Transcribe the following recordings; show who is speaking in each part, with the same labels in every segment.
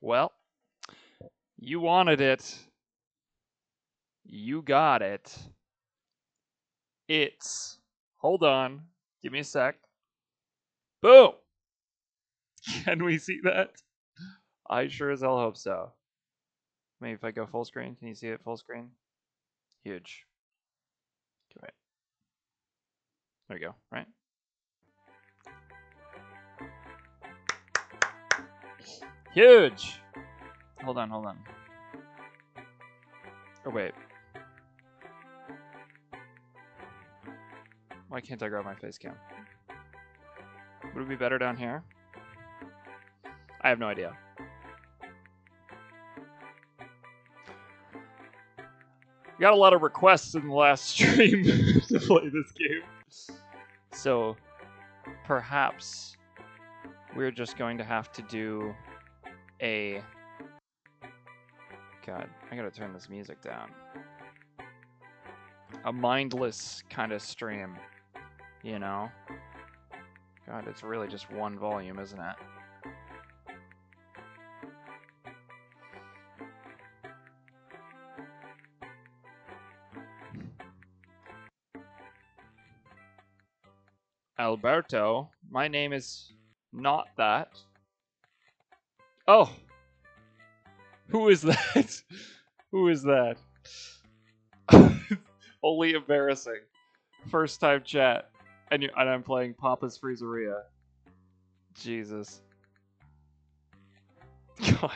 Speaker 1: Well, you wanted it. You got it. It's. Hold on. Give me a sec. Boom! Can we see that? I sure as hell hope so. Maybe if I go full screen, can you see it full screen? Huge. Okay. There we go, right? Huge! Hold on, hold on. Oh, wait. Why can't I grab my face cam? Would it be better down here? I have no idea. We got a lot of requests in the last stream to play this game. So, perhaps we're just going to have to do a... God, I gotta turn this music down. A mindless kind of stream, you know? God, it's really just one volume, isn't it? Alberto, my name is not that. Oh! Who is that? Who is that? Only embarrassing. First time chat. And I'm playing Papa's Freezeria. Jesus. God.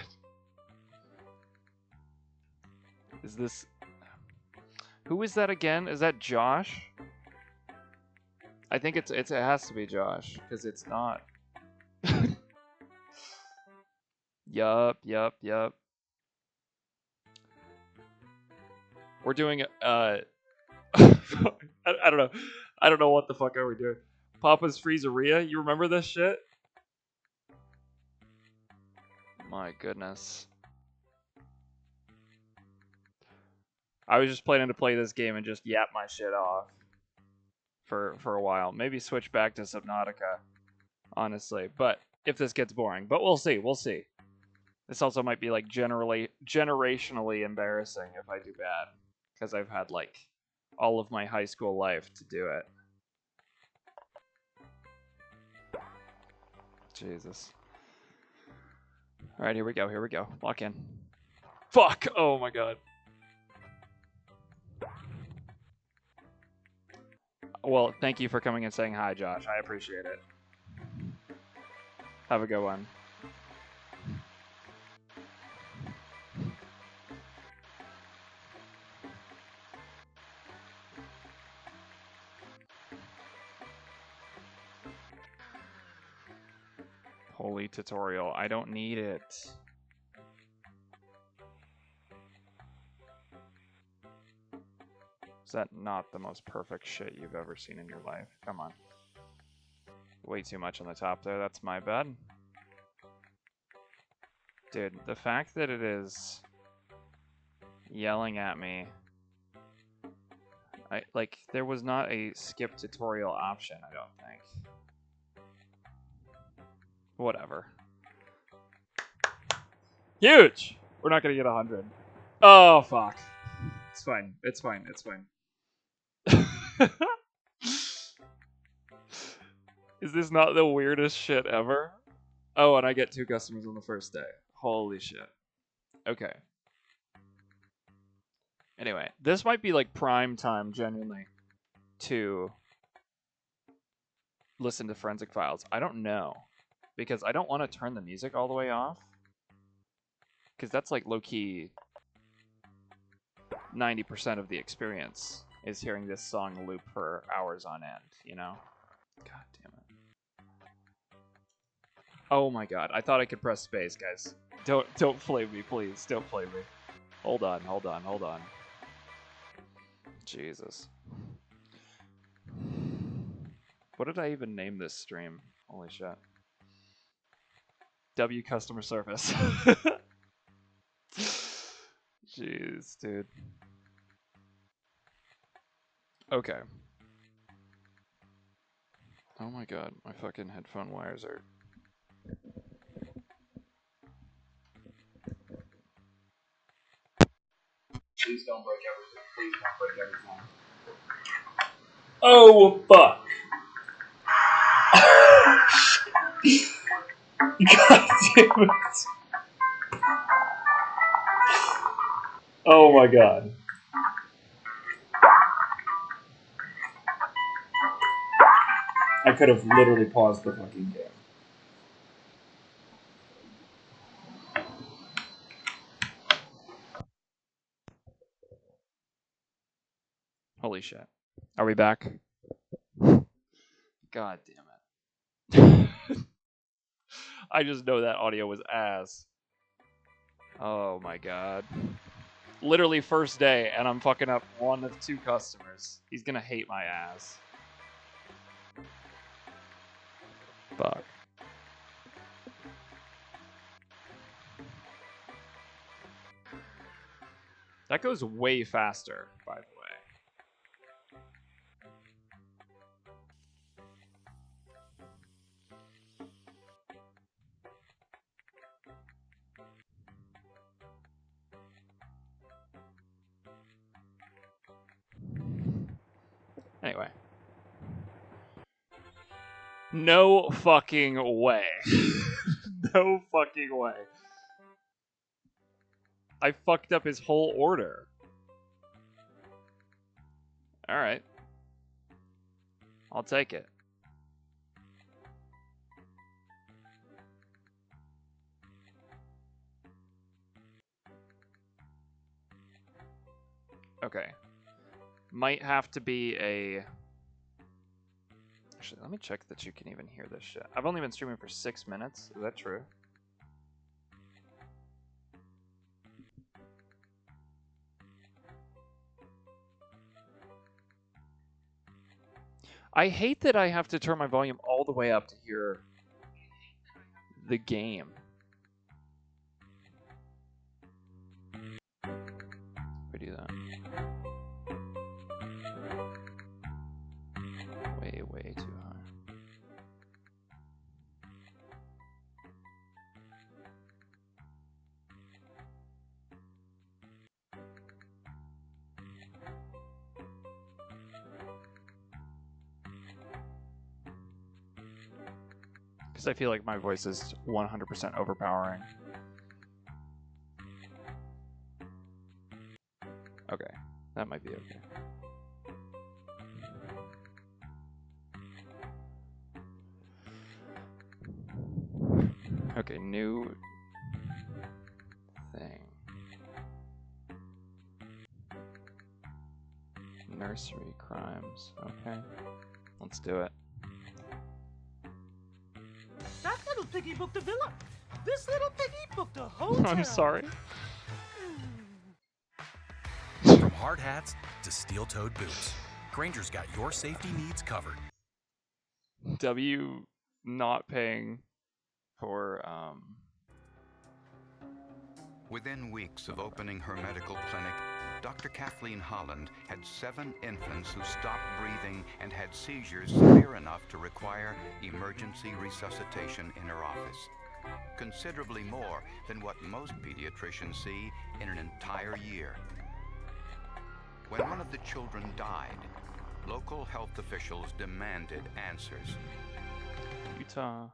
Speaker 1: Is this... Who is that again? Is that Josh? I think it has to be Josh, because it's not. Yup. We're doing I don't know. I don't know what the fuck are we doing. Papa's Freezeria? You remember this shit? My goodness. I was just planning to play this game and just yap my shit off for a while. Maybe switch back to Subnautica, honestly. But if this gets boring, but we'll see. We'll see. This also might be like generationally embarrassing if I do bad, because I've had like all of my high school life to do it. Jesus. All right, here we go. Here we go. Lock in. Fuck! Oh my god. Well, thank you for coming and saying hi, Josh. I appreciate it. Have a good one. Holy tutorial. I don't need it. Is that not the most perfect shit you've ever seen in your life? Come on. Way too much on the top there. That's my bad. Dude, the fact that it is yelling at me... there was not a skip tutorial option, I don't think. Whatever. Huge! We're not gonna get 100. Oh, fuck. It's fine. It's fine. It's fine. Is this not the weirdest shit ever? Oh, and I get 2 customers on the first day. Holy shit. Okay. Anyway, this might be like prime time, genuinely, to listen to Forensic Files. I don't know. Because I don't want to turn the music all the way off. Because that's like low-key 90% of the experience is hearing this song loop for hours on end, you know? God damn it. Oh my god, I thought I could press space, guys. Don't flame me, please. Don't flame me. Hold on. Jesus. What did I even name this stream? Holy shit. W customer service. Jeez, dude. Okay. Oh my god, my fucking headphone wires are... Please don't break everything. Please don't break everything. Oh, fuck. God damn it. Oh my god. I could have literally paused the fucking game. Holy shit. Are we back? God damn it. I just know that audio was ass. Oh my god. Literally first day, and I'm fucking up one of two customers. He's gonna hate my ass. Fuck. That goes way faster, by the way. Anyway. No fucking way. No fucking way. I fucked up his whole order. Alright. I'll take it. Okay. Might have to be a... Actually, let me check that you can even hear this shit. I've only been streaming for 6 minutes. Is that true? I hate that I have to turn my volume all the way up to hear the game. We do that. Way too high. Because I feel like my voice is 100% overpowering. Okay, that might be okay. Okay, new thing. Nursery crimes. Okay, let's do it.
Speaker 2: That little piggy booked a villa. This little piggy booked a hotel.
Speaker 1: I'm sorry.
Speaker 3: From hard hats to steel-toed boots, Granger's got your safety needs covered.
Speaker 1: W not paying for
Speaker 4: Within weeks of opening her medical clinic, Dr. Kathleen Holland had 7 infants who stopped breathing and had seizures severe enough to require emergency resuscitation in her office. Considerably more than what most pediatricians see in an entire year. When one of the children died, local health officials demanded answers.
Speaker 1: Utah.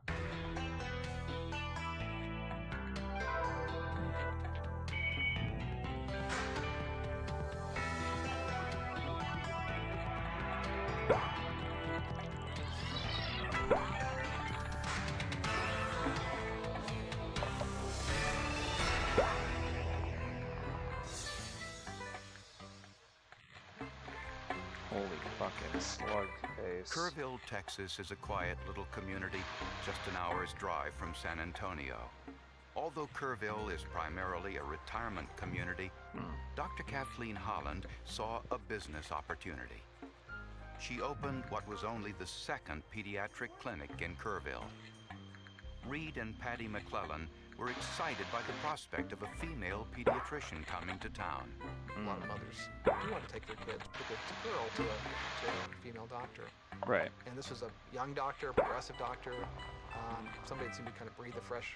Speaker 1: Holy fucking slug face.
Speaker 4: Kerrville, Texas is a quiet little community just an hour's drive from San Antonio. Although Kerrville is primarily a retirement community, Dr. Kathleen Holland saw a business opportunity. She opened what was only the 2nd pediatric clinic in Kerrville. Reed and Patty McClellan were excited by the prospect of a female pediatrician coming to town.
Speaker 5: A lot of mothers do want to take their kids, particularly a girl, to a female doctor.
Speaker 1: Right.
Speaker 5: And this was a young doctor, progressive doctor, somebody that seemed to kind of breathe a little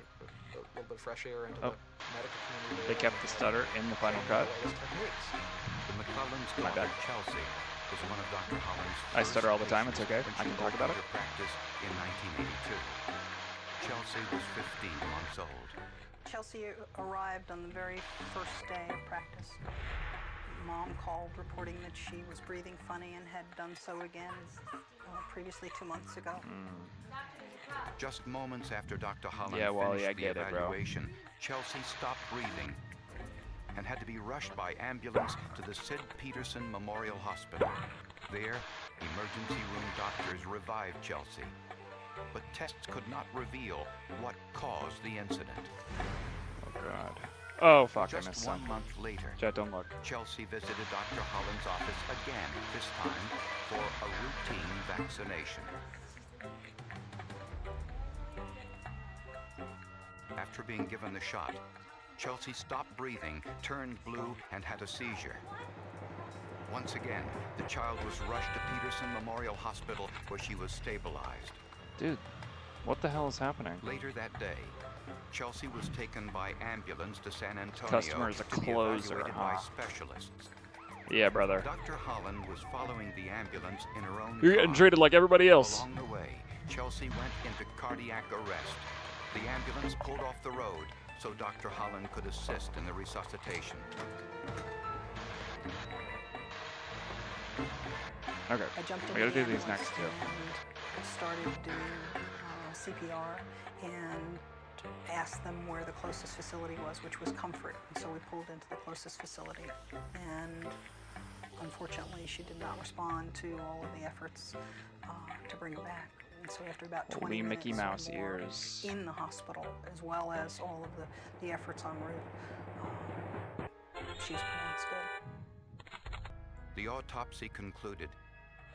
Speaker 5: bit of fresh air into the medical community.
Speaker 1: They kept the stutter in the final cut.
Speaker 5: Techniques.
Speaker 4: The McClellan's
Speaker 1: My
Speaker 4: daughter,
Speaker 1: bad.
Speaker 4: Chelsea, was one of Dr. Holland's
Speaker 1: I
Speaker 4: first
Speaker 1: stutter all the time, it's
Speaker 4: patients
Speaker 1: okay.
Speaker 4: when
Speaker 1: I
Speaker 4: she
Speaker 1: can talk about
Speaker 4: opened
Speaker 1: it.
Speaker 4: her practice in 1982. Chelsea was 15 months old.
Speaker 6: Chelsea arrived on the very first day of practice. Mom called reporting that she was breathing funny and had done so again previously 2 months ago.
Speaker 4: Just moments after Dr. Holland
Speaker 1: Yeah, Wally, I
Speaker 4: finished the
Speaker 1: get it, bro.
Speaker 4: evaluation, Chelsea stopped breathing and had to be rushed by ambulance to the Sid Peterson Memorial Hospital. There, emergency room doctors revived Chelsea, but tests could not reveal what caused the incident.
Speaker 1: Oh god. Oh fuck, I missed
Speaker 4: Just 1
Speaker 1: something.
Speaker 4: month later,
Speaker 1: Chat, don't look.
Speaker 4: Chelsea visited Dr. Holland's office again, this time for a routine vaccination. After being given the shot, Chelsea stopped breathing, turned blue, and had a seizure. Once again, the child was rushed to Peterson Memorial Hospital where she was stabilized.
Speaker 1: Dude, what the hell is happening?
Speaker 4: Later that day, Chelsea was taken by ambulance to San Antonio
Speaker 1: Customer is a
Speaker 4: to be
Speaker 1: closer,
Speaker 4: evaluated by
Speaker 1: huh?
Speaker 4: specialists.
Speaker 1: Yeah, brother.
Speaker 4: Dr. Holland was following the ambulance in her own
Speaker 1: You're getting
Speaker 4: car.
Speaker 1: treated like everybody else.
Speaker 4: Along the way, Chelsea went into cardiac arrest. The ambulance pulled off the road so Dr. Holland could assist in the resuscitation.
Speaker 6: I
Speaker 1: Okay.
Speaker 6: jumped
Speaker 1: We
Speaker 6: into
Speaker 1: gotta
Speaker 6: the
Speaker 1: do these
Speaker 6: ambulance
Speaker 1: next two.
Speaker 6: and started doing CPR and asked them where the closest facility was, which was Comfort. And so we pulled into the closest facility. And unfortunately, she did not respond to all of the efforts to bring her back. And so after about 20
Speaker 1: Holy
Speaker 6: minutes
Speaker 1: Mickey
Speaker 6: or
Speaker 1: Mouse
Speaker 6: more
Speaker 1: ears.
Speaker 6: in the hospital, as well as all of the efforts en route, she was pronounced dead.
Speaker 4: The autopsy concluded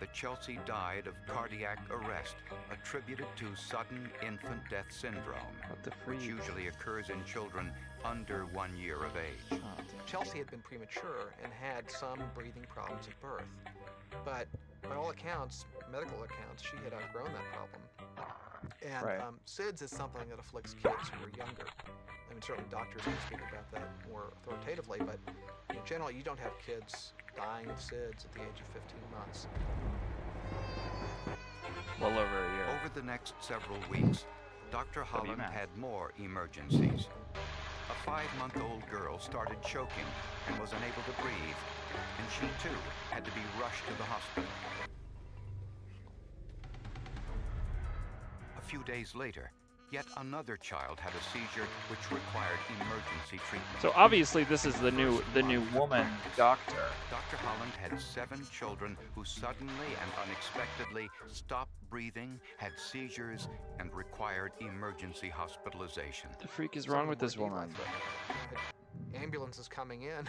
Speaker 4: that Chelsea died of cardiac arrest attributed to sudden infant death syndrome,
Speaker 1: What the
Speaker 4: which
Speaker 1: freak?
Speaker 4: usually occurs in children under 1 year of age.
Speaker 1: Oh, damn.
Speaker 5: Chelsea had been premature and had some breathing problems at birth. But by all accounts, medical accounts, she had outgrown that problem. And
Speaker 1: Right.
Speaker 5: SIDS is something that afflicts kids who are younger. I mean, certainly doctors can speak about that more authoritatively, but in general, you don't have kids dying of SIDS at the age of 15 months.
Speaker 1: Well over a year.
Speaker 4: Over the next several weeks, Dr. Holland
Speaker 1: math.
Speaker 4: had more emergencies. A 5-month-old girl started choking and was unable to breathe, and she too had to be rushed to the hospital. A few days later, yet another child had a seizure which required emergency treatment.
Speaker 1: So obviously this is the new woman doctor.
Speaker 4: Dr. Holland had 7 children who suddenly and unexpectedly stopped breathing, had seizures, and required emergency hospitalization.
Speaker 1: The freak is wrong with this woman?
Speaker 5: Ambulances coming in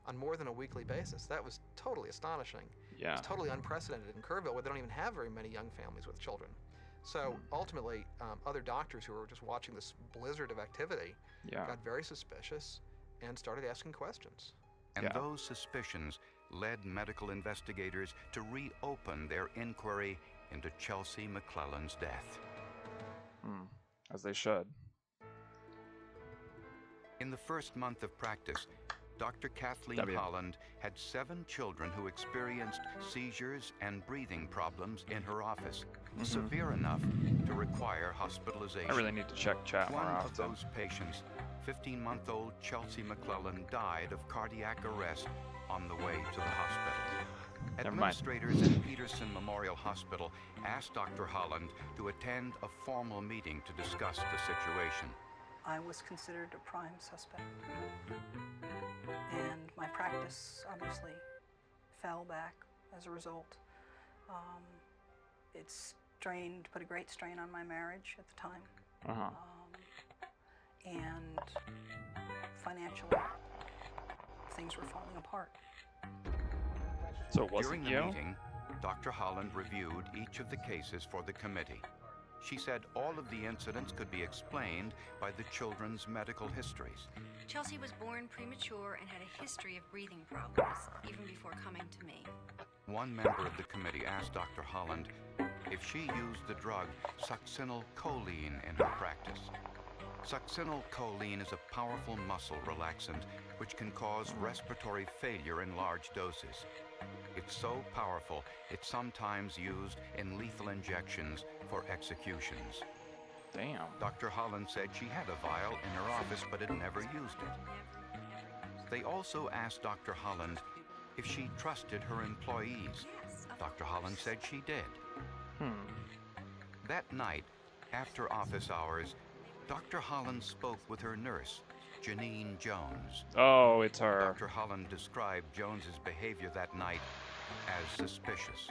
Speaker 5: on more than a weekly basis. That was totally astonishing.
Speaker 1: Yeah.
Speaker 5: It's totally unprecedented in Kerrville, where they don't even have very many young families with children. So ultimately, other doctors who were just watching this blizzard of activity
Speaker 1: Yeah.
Speaker 5: got very suspicious and started asking questions.
Speaker 4: And
Speaker 1: Yeah.
Speaker 4: those suspicions led medical investigators to reopen their inquiry into Chelsea McClellan's death.
Speaker 1: As they should.
Speaker 4: In the first month of practice, Dr. Kathleen
Speaker 1: W.
Speaker 4: Holland had 7 children who experienced seizures and breathing problems in her office, severe enough to require hospitalization.
Speaker 1: I really need to check chat more
Speaker 4: One of
Speaker 1: often.
Speaker 4: those patients, 15-month-old Chelsea McClellan, died of cardiac arrest on the way to the hospital.
Speaker 1: Never mind.
Speaker 4: Administrators at Peterson Memorial Hospital asked Dr. Holland to attend a formal meeting to discuss the situation.
Speaker 6: I was considered a prime suspect. And my practice obviously fell back as a result. It put a great strain on my marriage at the time.
Speaker 1: Uh-huh.
Speaker 6: And financially, things were falling apart.
Speaker 1: So it wasn't
Speaker 4: During the
Speaker 1: you?
Speaker 4: meeting, Dr. Holland reviewed each of the cases for the committee. She said all of the incidents could be explained by the children's medical histories.
Speaker 7: Chelsea was born premature and had a history of breathing problems, even before coming to me.
Speaker 4: One member of the committee asked Dr. Holland if she used the drug succinylcholine in her practice. Succinylcholine is a powerful muscle relaxant which can cause respiratory failure in large doses. It's so powerful, it's sometimes used in lethal injections for executions.
Speaker 1: Damn.
Speaker 4: Dr. Holland said she had a vial in her office but had never used it. They also asked Dr. Holland if she trusted her employees. Dr. Holland said she did. That night, after office hours, Dr. Holland spoke with her nurse, Janine Jones.
Speaker 1: Oh, it's her.
Speaker 4: Dr. Holland described Jones's behavior that night as suspicious.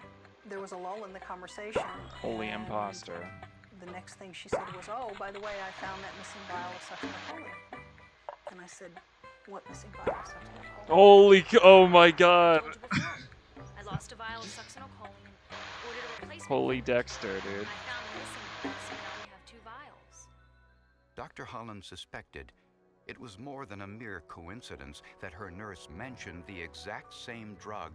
Speaker 6: There was a lull in the conversation.
Speaker 1: Holy
Speaker 6: and
Speaker 1: imposter.
Speaker 6: The next thing she said was, "Oh, by the way, I found that missing vial of succinylcholine." And I said, "What missing vial of succinylcholine?"
Speaker 1: Oh my god.
Speaker 7: Told you before. I lost a vial of succinylcholine and ordered a replacement.
Speaker 1: Holy Dexter, dude.
Speaker 7: I found the missing one, so now we have 2 vials.
Speaker 4: Dr. Holland suspected it was more than a mere coincidence that her nurse mentioned the exact same drug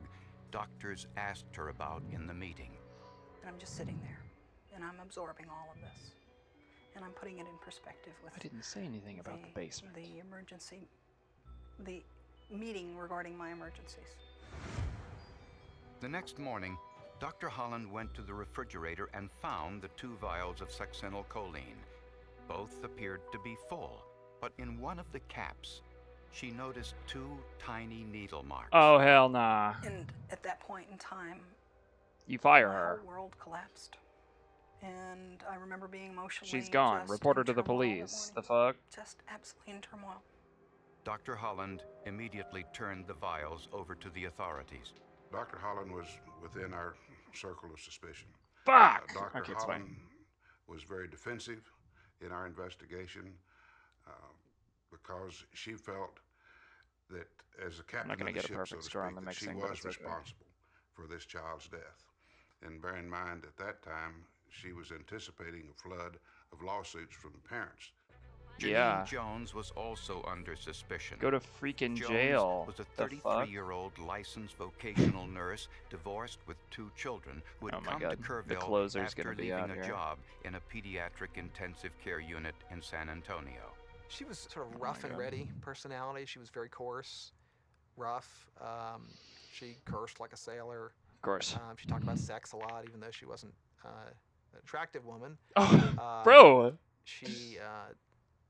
Speaker 4: doctors asked her about in the meeting.
Speaker 6: And I'm just sitting there, and I'm absorbing all of this. And I'm putting it in perspective with
Speaker 1: I didn't say anything about the basement.
Speaker 6: The meeting regarding my emergencies.
Speaker 4: The next morning, Dr. Holland went to the refrigerator and found the 2 vials of succinylcholine. Both appeared to be full, but in one of the caps, she noticed 2 tiny needle marks.
Speaker 1: Oh, hell nah.
Speaker 6: And at that point in time,
Speaker 1: You fire
Speaker 6: my
Speaker 1: her.
Speaker 6: whole world collapsed. And I remember being emotionally
Speaker 1: She's gone.
Speaker 6: just
Speaker 1: Report her
Speaker 6: in
Speaker 1: to the
Speaker 6: turmoil that
Speaker 1: police. The
Speaker 6: morning.
Speaker 1: fuck?
Speaker 6: Just absolutely in turmoil.
Speaker 4: Dr. Holland immediately turned the vials over to the authorities.
Speaker 8: Dr. Holland was within our circle of suspicion.
Speaker 1: Fuck!
Speaker 8: Dr.
Speaker 1: Okay, it's
Speaker 8: Holland
Speaker 1: fine.
Speaker 8: was very defensive in our investigation because she felt that as a captain
Speaker 1: not gonna
Speaker 8: of the
Speaker 1: get a
Speaker 8: ship,
Speaker 1: perfect
Speaker 8: so to
Speaker 1: score on
Speaker 8: speak,
Speaker 1: the
Speaker 8: that she
Speaker 1: mixing, but
Speaker 8: was
Speaker 1: it's okay.
Speaker 8: responsible for this child's death. And bear in mind, at that time, she was anticipating a flood of lawsuits from the parents.
Speaker 4: Janine
Speaker 1: Yeah.
Speaker 4: Jones was also under suspicion.
Speaker 1: Go to freaking
Speaker 4: Jones
Speaker 1: jail.
Speaker 4: was a
Speaker 1: The fuck?
Speaker 4: 33-year-old licensed vocational nurse, divorced with 2 children, who had
Speaker 1: Oh my
Speaker 4: come
Speaker 1: God,
Speaker 4: to
Speaker 1: the
Speaker 4: Kerrville
Speaker 1: closer's
Speaker 4: after
Speaker 1: gonna be
Speaker 4: leaving
Speaker 1: out
Speaker 4: a
Speaker 1: here.
Speaker 4: job in a pediatric intensive care unit in San Antonio.
Speaker 5: She was sort of
Speaker 1: Oh
Speaker 5: rough
Speaker 1: my
Speaker 5: and
Speaker 1: God.
Speaker 5: ready personality. She was very coarse, rough. She cursed like a sailor.
Speaker 1: Of course.
Speaker 5: She talked about sex a lot, even though she wasn't an attractive woman.
Speaker 1: Oh, bro!
Speaker 5: She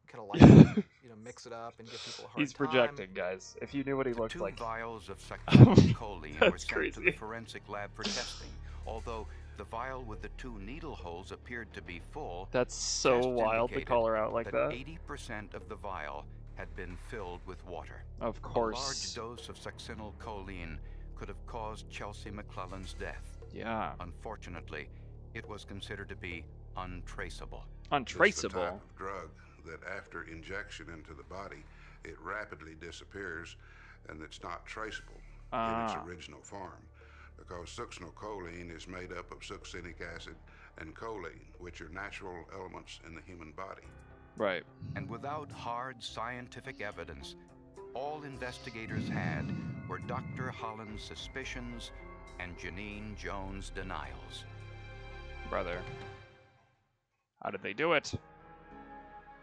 Speaker 5: kind of liked to, mix it up and give people a hard
Speaker 1: He's
Speaker 5: time.
Speaker 1: projecting, guys. If you knew what he
Speaker 4: The
Speaker 1: looked
Speaker 4: 2
Speaker 1: like.
Speaker 4: vials of succinylcholine were
Speaker 1: That's
Speaker 4: sent to the
Speaker 1: crazy.
Speaker 4: forensic lab for testing. Although the vial with the 2 needle holes appeared to be full,
Speaker 1: That's so
Speaker 4: tests
Speaker 1: wild to
Speaker 4: indicated
Speaker 1: call her out like that.
Speaker 4: 80% of the vial had been filled with water.
Speaker 1: Of
Speaker 4: A large
Speaker 1: course.
Speaker 4: dose of succinylcholine could have caused Chelsea McClellan's death.
Speaker 1: Yeah.
Speaker 4: Unfortunately, it was considered to be untraceable.
Speaker 8: This is the
Speaker 1: Untraceable.
Speaker 8: type of drug that after injection into the body, it rapidly disappears and it's not traceable in its original form, because succinylcholine is made up of succinic acid and choline, which are natural elements in the human body.
Speaker 1: Right.
Speaker 4: And without hard scientific evidence, all investigators had were Dr. Holland's suspicions and Janine Jones' denials.
Speaker 1: Brother. How did they do it?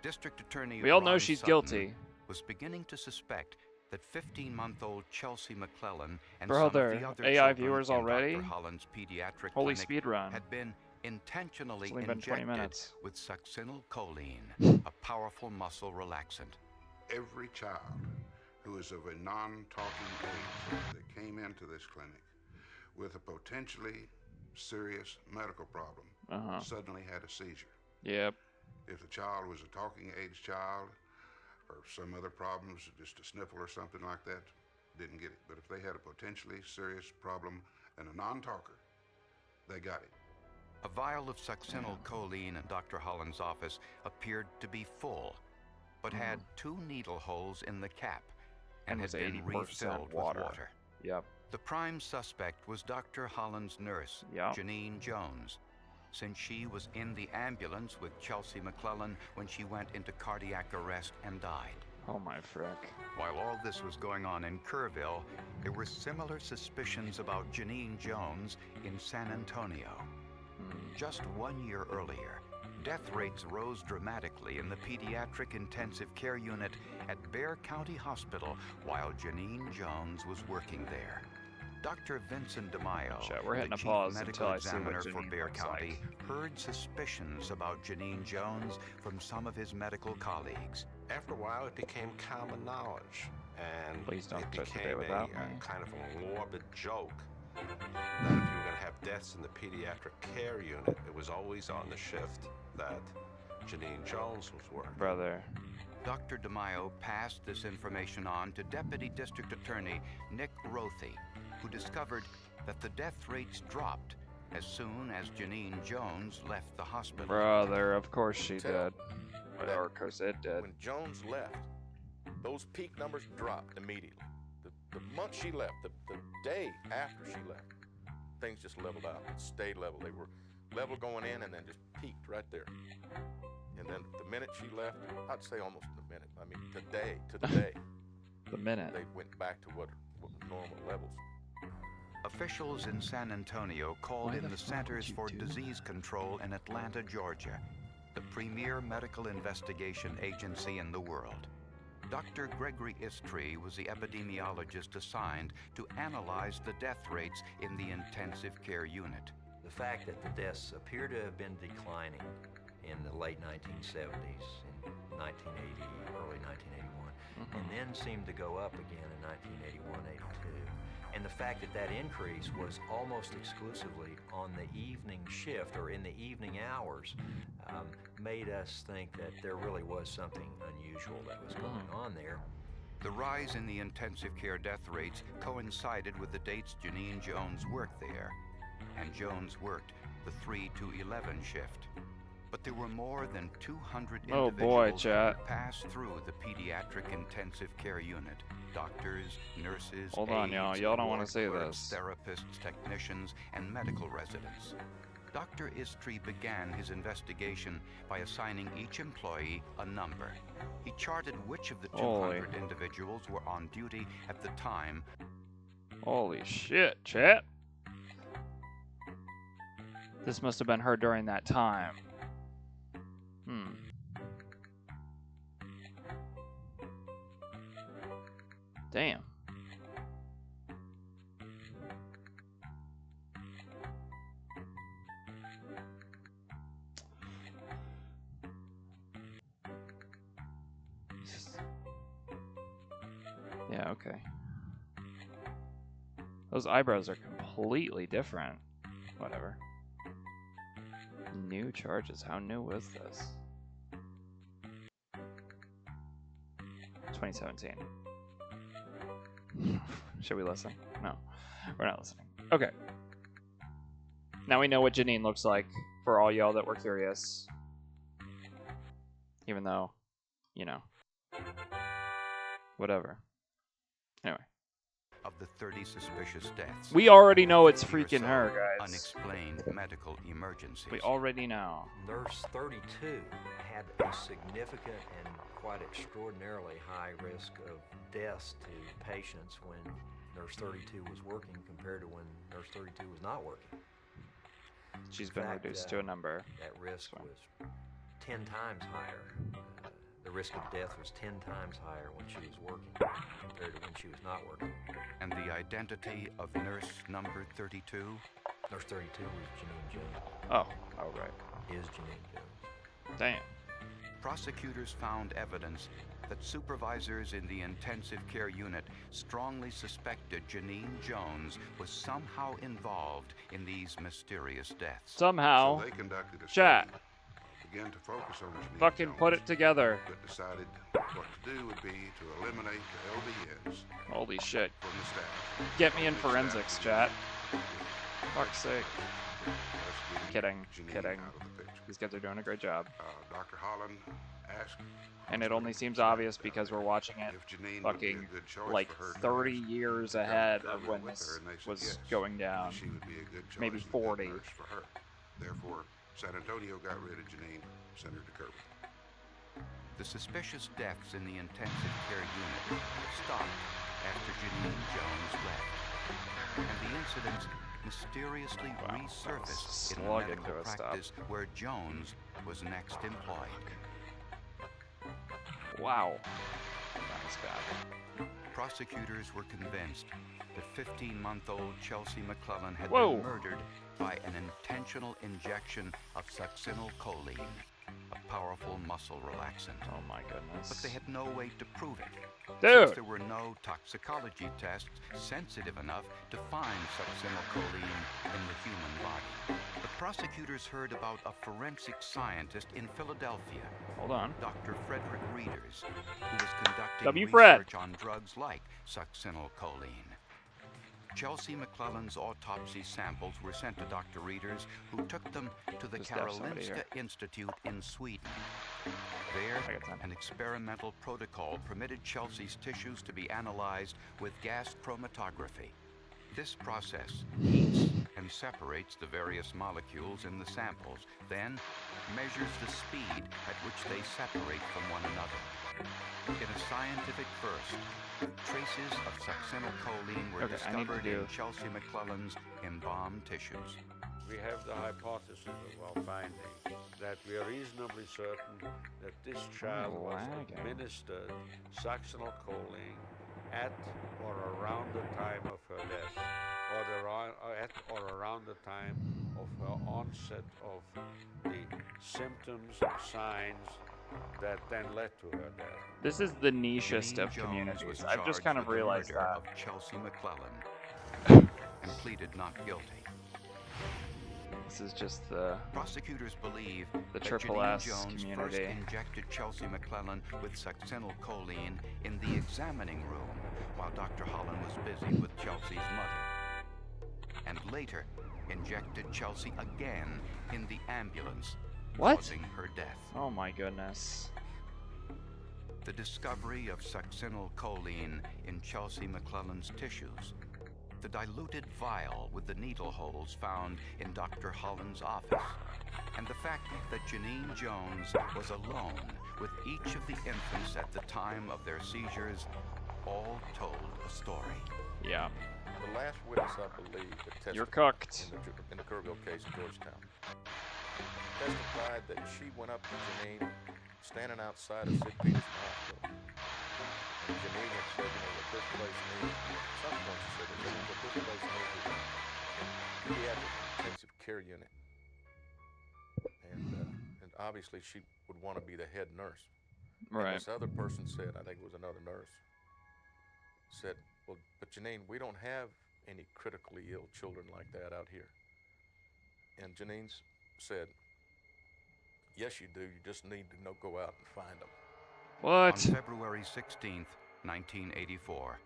Speaker 4: District Attorney
Speaker 1: We all know
Speaker 4: Ron
Speaker 1: she's
Speaker 4: Sutton
Speaker 1: guilty.
Speaker 4: was beginning to suspect that 15-month-old Chelsea McClellan and
Speaker 1: Brother,
Speaker 4: some of the other
Speaker 1: AI
Speaker 4: children
Speaker 1: viewers
Speaker 4: in
Speaker 1: already?
Speaker 4: Dr. Holland's pediatric
Speaker 1: Holy
Speaker 4: clinic
Speaker 1: speedrun.
Speaker 4: had been intentionally
Speaker 1: It's only been 20
Speaker 4: injected
Speaker 1: minutes.
Speaker 4: with succinylcholine, a powerful muscle relaxant.
Speaker 8: Every child who is of a non-talking age that came into this clinic with a potentially serious medical problem suddenly had a seizure.
Speaker 1: Yep.
Speaker 8: If the child was a talking age child or some other problems, just a sniffle or something like that, didn't get it. But if they had a potentially serious problem and a non-talker, they got it.
Speaker 4: A vial of succinylcholine in Dr. Holland's office appeared to be full, but had 2 needle holes in the cap and
Speaker 1: was
Speaker 4: had been
Speaker 1: 80%
Speaker 4: refilled
Speaker 1: water.
Speaker 4: with water.
Speaker 1: Yep.
Speaker 4: The prime suspect was Dr. Holland's nurse,
Speaker 1: Yep.
Speaker 4: Janine Jones, since she was in the ambulance with Chelsea McClellan when she went into cardiac arrest and died.
Speaker 1: Oh my frick.
Speaker 4: While all this was going on in Kerrville, there were similar suspicions about Janine Jones in San Antonio. Just 1 year earlier, death rates rose dramatically in the pediatric intensive care unit at Bexar County Hospital while Janine Jones was working there. Dr. Vincent DeMaio,
Speaker 1: Shit, we're hitting
Speaker 4: the
Speaker 1: a
Speaker 4: chief
Speaker 1: pause
Speaker 4: medical
Speaker 1: until I see what
Speaker 4: examiner for
Speaker 1: Janine
Speaker 4: Bexar
Speaker 1: looks
Speaker 4: County,
Speaker 1: like.
Speaker 4: heard suspicions about Janine Jones from some of his medical colleagues.
Speaker 9: After a while, it became common knowledge, and
Speaker 1: Please don't
Speaker 9: it
Speaker 1: twist the day
Speaker 9: became
Speaker 1: without
Speaker 9: a
Speaker 1: me.
Speaker 9: kind of a morbid joke that if you were going to have deaths in the pediatric care unit, it was always on the shift that Janine Jones was working.
Speaker 1: Brother.
Speaker 4: Dr. DeMaio passed this information on to Deputy District Attorney Nick Rothy, who discovered that the death rates dropped as soon as Janine Jones left the hospital.
Speaker 1: Brother, of course she
Speaker 10: Tell
Speaker 1: did. Or of course it did.
Speaker 10: When Jones left, those peak numbers dropped immediately. The month she left, the day after she left, things just leveled out. It stayed level. They were level going in and then just peaked right there. And then the minute she left, I'd say almost a minute. I mean, to the day,
Speaker 1: The minute.
Speaker 10: they went back to what normal levels.
Speaker 4: Officials in San Antonio called
Speaker 1: Why
Speaker 4: in
Speaker 1: the
Speaker 4: the
Speaker 1: fuck
Speaker 4: Centers
Speaker 1: would
Speaker 4: for
Speaker 1: you do
Speaker 4: Disease Control in Atlanta, Georgia, the premier medical investigation agency in the world. Dr. Gregory Istrie was the epidemiologist assigned to analyze the death rates in the intensive care unit.
Speaker 11: The fact that the deaths appear to have been declining in the late 1970s, in 1980, early 1981, and then seemed to go up again in 1981-82. And the fact that that increase was almost exclusively on the evening shift or in the evening hours made us think that there really was something unusual that was going on there.
Speaker 4: The rise in the intensive care death rates coincided with the dates Janine Jones worked there, and Jones worked the 3 to 11 shift. But there were more than 200
Speaker 1: Oh boy,
Speaker 4: individuals
Speaker 1: chat.
Speaker 4: that passed through the pediatric intensive care unit. Doctors, nurses,
Speaker 1: Hold on, y'all.
Speaker 4: aides,
Speaker 1: Y'all don't wanna
Speaker 4: ward
Speaker 1: say
Speaker 4: clerks,
Speaker 1: this.
Speaker 4: therapists, technicians, and medical residents. Dr. Istrie began his investigation by assigning each employee a number. He charted which of the 200 individuals were on duty at the time.
Speaker 1: Holy shit, chat. This must have been her during that time. Damn. Yeah, okay. Those eyebrows are completely different. Whatever. New charges. How new was this? 2017. Should we listen? No. We're not listening. Okay. Now we know what Janine looks like for all y'all that were curious. Even though, you know. Whatever. Anyway.
Speaker 4: Of the 30 suspicious deaths.
Speaker 1: We already know it's
Speaker 4: Or
Speaker 1: freaking
Speaker 4: so,
Speaker 1: her, guys.
Speaker 4: Unexplained medical emergencies.
Speaker 1: We already know.
Speaker 11: Nurse 32 had a significant and quite extraordinarily high risk of deaths to patients when Nurse 32 was working compared to when Nurse 32 was not working.
Speaker 1: She's
Speaker 11: In
Speaker 1: been
Speaker 11: fact,
Speaker 1: reduced to a number.
Speaker 11: That risk was 10 times higher. The risk of death was 10 times higher when she was working compared to when she was not working.
Speaker 4: And the identity of nurse number 32?
Speaker 11: Nurse 32 was Janine Jones.
Speaker 1: Oh, right.
Speaker 11: Is Janine Jones.
Speaker 1: Damn.
Speaker 4: Prosecutors found evidence that supervisors in the intensive care unit strongly suspected Janine Jones was somehow involved in these mysterious deaths.
Speaker 1: Somehow.
Speaker 8: So they conducted a
Speaker 1: Chat.
Speaker 8: study, began to focus on Janine
Speaker 1: Fucking
Speaker 8: Jones,
Speaker 1: put it together.
Speaker 8: but decided what to do would be to eliminate the LVNs
Speaker 1: Holy shit.
Speaker 8: from the staff.
Speaker 1: Get me in
Speaker 8: The staff
Speaker 1: forensics,
Speaker 8: was
Speaker 1: chat.
Speaker 8: with
Speaker 1: Fuck's sake.
Speaker 8: investigating
Speaker 1: Kidding.
Speaker 8: Janine
Speaker 1: Kidding.
Speaker 8: out of the picture.
Speaker 1: These guys are doing a great job.
Speaker 8: Dr. Holland asked
Speaker 1: And it only seems obvious because we're watching it
Speaker 8: if Janine would be a
Speaker 1: fucking
Speaker 8: good choice
Speaker 1: like
Speaker 8: for her
Speaker 1: 30
Speaker 8: nurse.
Speaker 1: years
Speaker 8: They
Speaker 1: ahead
Speaker 8: confirmed
Speaker 1: of when
Speaker 8: it with
Speaker 1: this
Speaker 8: her, and they said
Speaker 1: was
Speaker 8: yes,
Speaker 1: going down.
Speaker 8: She would be a good choice
Speaker 1: Maybe
Speaker 8: and a good
Speaker 1: 40.
Speaker 8: nurse for her. Therefore, San Antonio got rid of Janine, sent her to Kirby.
Speaker 4: The suspicious deaths in the intensive care unit stopped after Janine Jones left. And the incidents mysteriously
Speaker 1: Wow,
Speaker 4: resurfaced in a
Speaker 1: slug
Speaker 4: medical
Speaker 1: into a stop.
Speaker 4: practice where Jones was next employed.
Speaker 1: Wow. That was bad.
Speaker 4: Prosecutors were convinced that 15-month-old Chelsea McClellan had
Speaker 1: Whoa.
Speaker 4: been murdered by an intentional injection of succinylcholine, a powerful muscle relaxant.
Speaker 1: Oh my goodness.
Speaker 4: But they had no way to prove it,
Speaker 1: Dude.
Speaker 4: since there were no toxicology tests sensitive enough to find succinylcholine in the human body. The prosecutors heard about a forensic scientist in Philadelphia,
Speaker 1: Hold on.
Speaker 4: Dr. Frederick Reeders, who was conducting
Speaker 1: W. Fred.
Speaker 4: research on drugs like succinylcholine. Chelsea McClellan's autopsy samples were sent to Dr. Reeders, who took them to the
Speaker 1: Just have somebody
Speaker 4: Karolinska
Speaker 1: here.
Speaker 4: Institute in Sweden. There, an experimental protocol permitted Chelsea's tissues to be analyzed with gas chromatography. This process heats and separates the various molecules in the samples, then measures the speed at which they separate from one another. In a scientific first, traces of succinylcholine were discovered in Chelsea McClellan's embalmed tissues.
Speaker 12: We have the hypothesis of our findings that we are reasonably certain that this child was administered succinylcholine at or around the time of her death, at or around the time of her onset of the symptoms and signs that then led to her death.
Speaker 1: This is the nichest of communities. I've just kind of realized that.
Speaker 4: Of Chelsea McClellan and pleaded not guilty.
Speaker 1: This is just the
Speaker 4: prosecutors believe
Speaker 1: the
Speaker 4: that
Speaker 1: triple
Speaker 4: Janine
Speaker 1: S
Speaker 4: Jones
Speaker 1: community.
Speaker 4: first injected Chelsea McClellan with succinylcholine in the examining room while Dr. Holland was busy with Chelsea's mother, and later injected Chelsea again in the ambulance, causing her death.
Speaker 1: Oh my goodness.
Speaker 4: The discovery of succinylcholine in Chelsea McClellan's tissues, the diluted vial with the needle holes found in Dr. Holland's office, and the fact that Janine Jones was alone with each of the infants at the time of their seizures all told a story.
Speaker 1: Yeah.
Speaker 10: The last witness, I believe, that testified
Speaker 1: You're cooked.
Speaker 10: in the Kerrville case in Georgetown testified that she went up to Janine standing outside of Sid Peterson Hospital. And Janine had said, what this place needs, at some point she said, what this place needs is a pediatric intensive care unit. And obviously she would want to be the head nurse.
Speaker 1: Right.
Speaker 10: And this other person said, I think it was another nurse, said, well, but Janine, we don't have any critically ill children like that out here. And Janine said, yes, you do. You just need to go out and find them.
Speaker 1: What?
Speaker 4: On February 16th, 1984,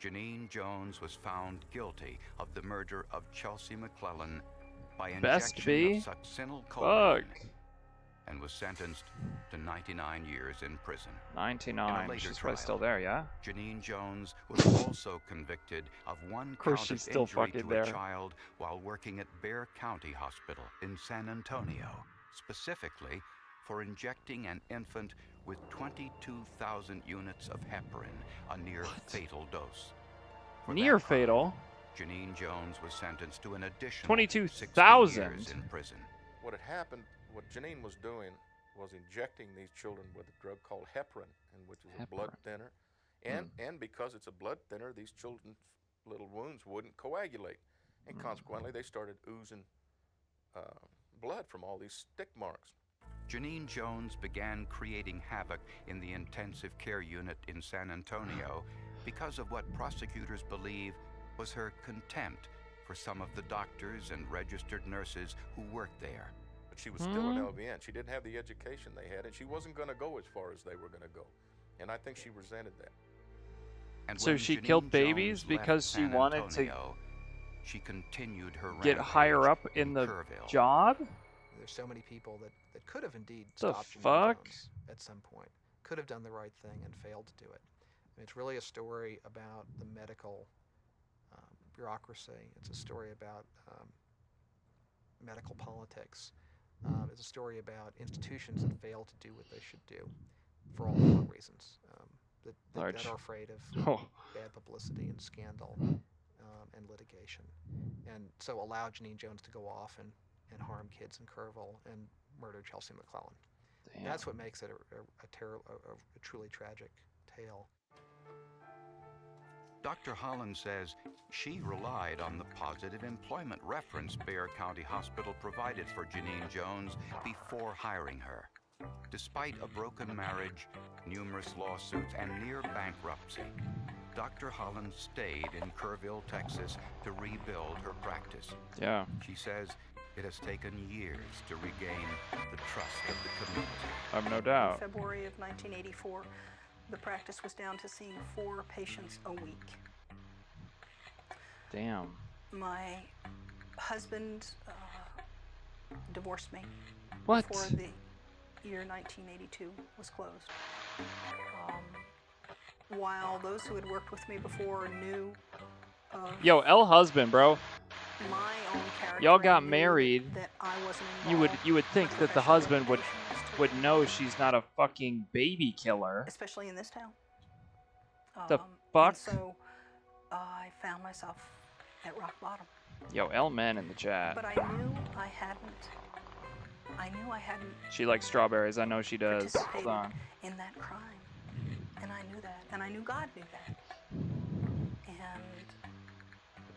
Speaker 4: Janine Jones was found guilty of the murder of Chelsea McClellan by injection of succinylcholine and was sentenced to 99 years in prison.
Speaker 1: 99. She's probably still there, yeah?
Speaker 4: Janine Jones was also convicted of one count of injury to a child while working at Bexar County Hospital in San Antonio, specifically for injecting an infant with 22,000 units of heparin, a near-fatal dose.
Speaker 1: Near-fatal?
Speaker 4: Janine Jones was sentenced to an additional
Speaker 1: 22,000
Speaker 4: years in prison.
Speaker 10: What had happened, what Janine was doing was injecting these children with a drug called heparin, which is a blood thinner. And because it's a blood thinner, these children's little wounds wouldn't coagulate. And consequently, they started oozing blood from all these stick marks.
Speaker 4: Janine Jones began creating havoc in the intensive care unit in San Antonio because of what prosecutors believe was her contempt for some of the doctors and registered nurses who worked there.
Speaker 10: But she was still an LVN. She didn't have the education they had, and she wasn't going to go as far as they were going to go. And I think she resented that.
Speaker 4: And
Speaker 1: so she killed babies because she wanted to
Speaker 4: she continued her
Speaker 1: get higher up in the job?
Speaker 5: There's so many people that could have indeed
Speaker 1: the
Speaker 5: stopped
Speaker 1: fuck?
Speaker 5: Janine Jones at some point. Could have done the right thing and failed to do it. I mean, it's really a story about the medical bureaucracy. It's a story about medical politics. It's a story about institutions that fail to do what they should do for all the wrong reasons. That are afraid of bad publicity and scandal and litigation. And so allow Janine Jones to go off and harm kids in Kerrville and murdered Chelsea McClellan.
Speaker 1: Damn.
Speaker 5: That's what makes it a truly tragic tale.
Speaker 4: Dr. Holland says she relied on the positive employment reference Bexar County Hospital provided for Janine Jones before hiring her. Despite a broken marriage, numerous lawsuits, and near bankruptcy, Dr. Holland stayed in Kerrville, Texas to rebuild her practice.
Speaker 1: Yeah.
Speaker 4: She says it has taken years to regain the trust of the community.
Speaker 1: I've no doubt.
Speaker 6: In February of 1984, the practice was down to seeing 4 patients a week.
Speaker 1: Damn.
Speaker 6: My husband divorced me
Speaker 1: What?
Speaker 6: before the year 1982 was closed. While those who had worked with me before knew of
Speaker 1: Yo, L husband, bro.
Speaker 6: my own character,
Speaker 1: Y'all got
Speaker 6: and knew
Speaker 1: married.
Speaker 6: that I wasn't
Speaker 1: You would think
Speaker 6: my
Speaker 1: that the
Speaker 6: professional
Speaker 1: husband would
Speaker 6: reputation was to-
Speaker 1: know she's not a fucking baby killer.
Speaker 6: especially in this town.
Speaker 1: The
Speaker 6: And
Speaker 1: fuck?
Speaker 6: so I found myself at rock bottom.
Speaker 1: Yo, L man in the chat.
Speaker 6: But I knew I hadn't.
Speaker 1: She likes strawberries. I know she does. Hold
Speaker 6: participated
Speaker 1: on.
Speaker 6: in that crime, and I knew that, and I knew God knew that, and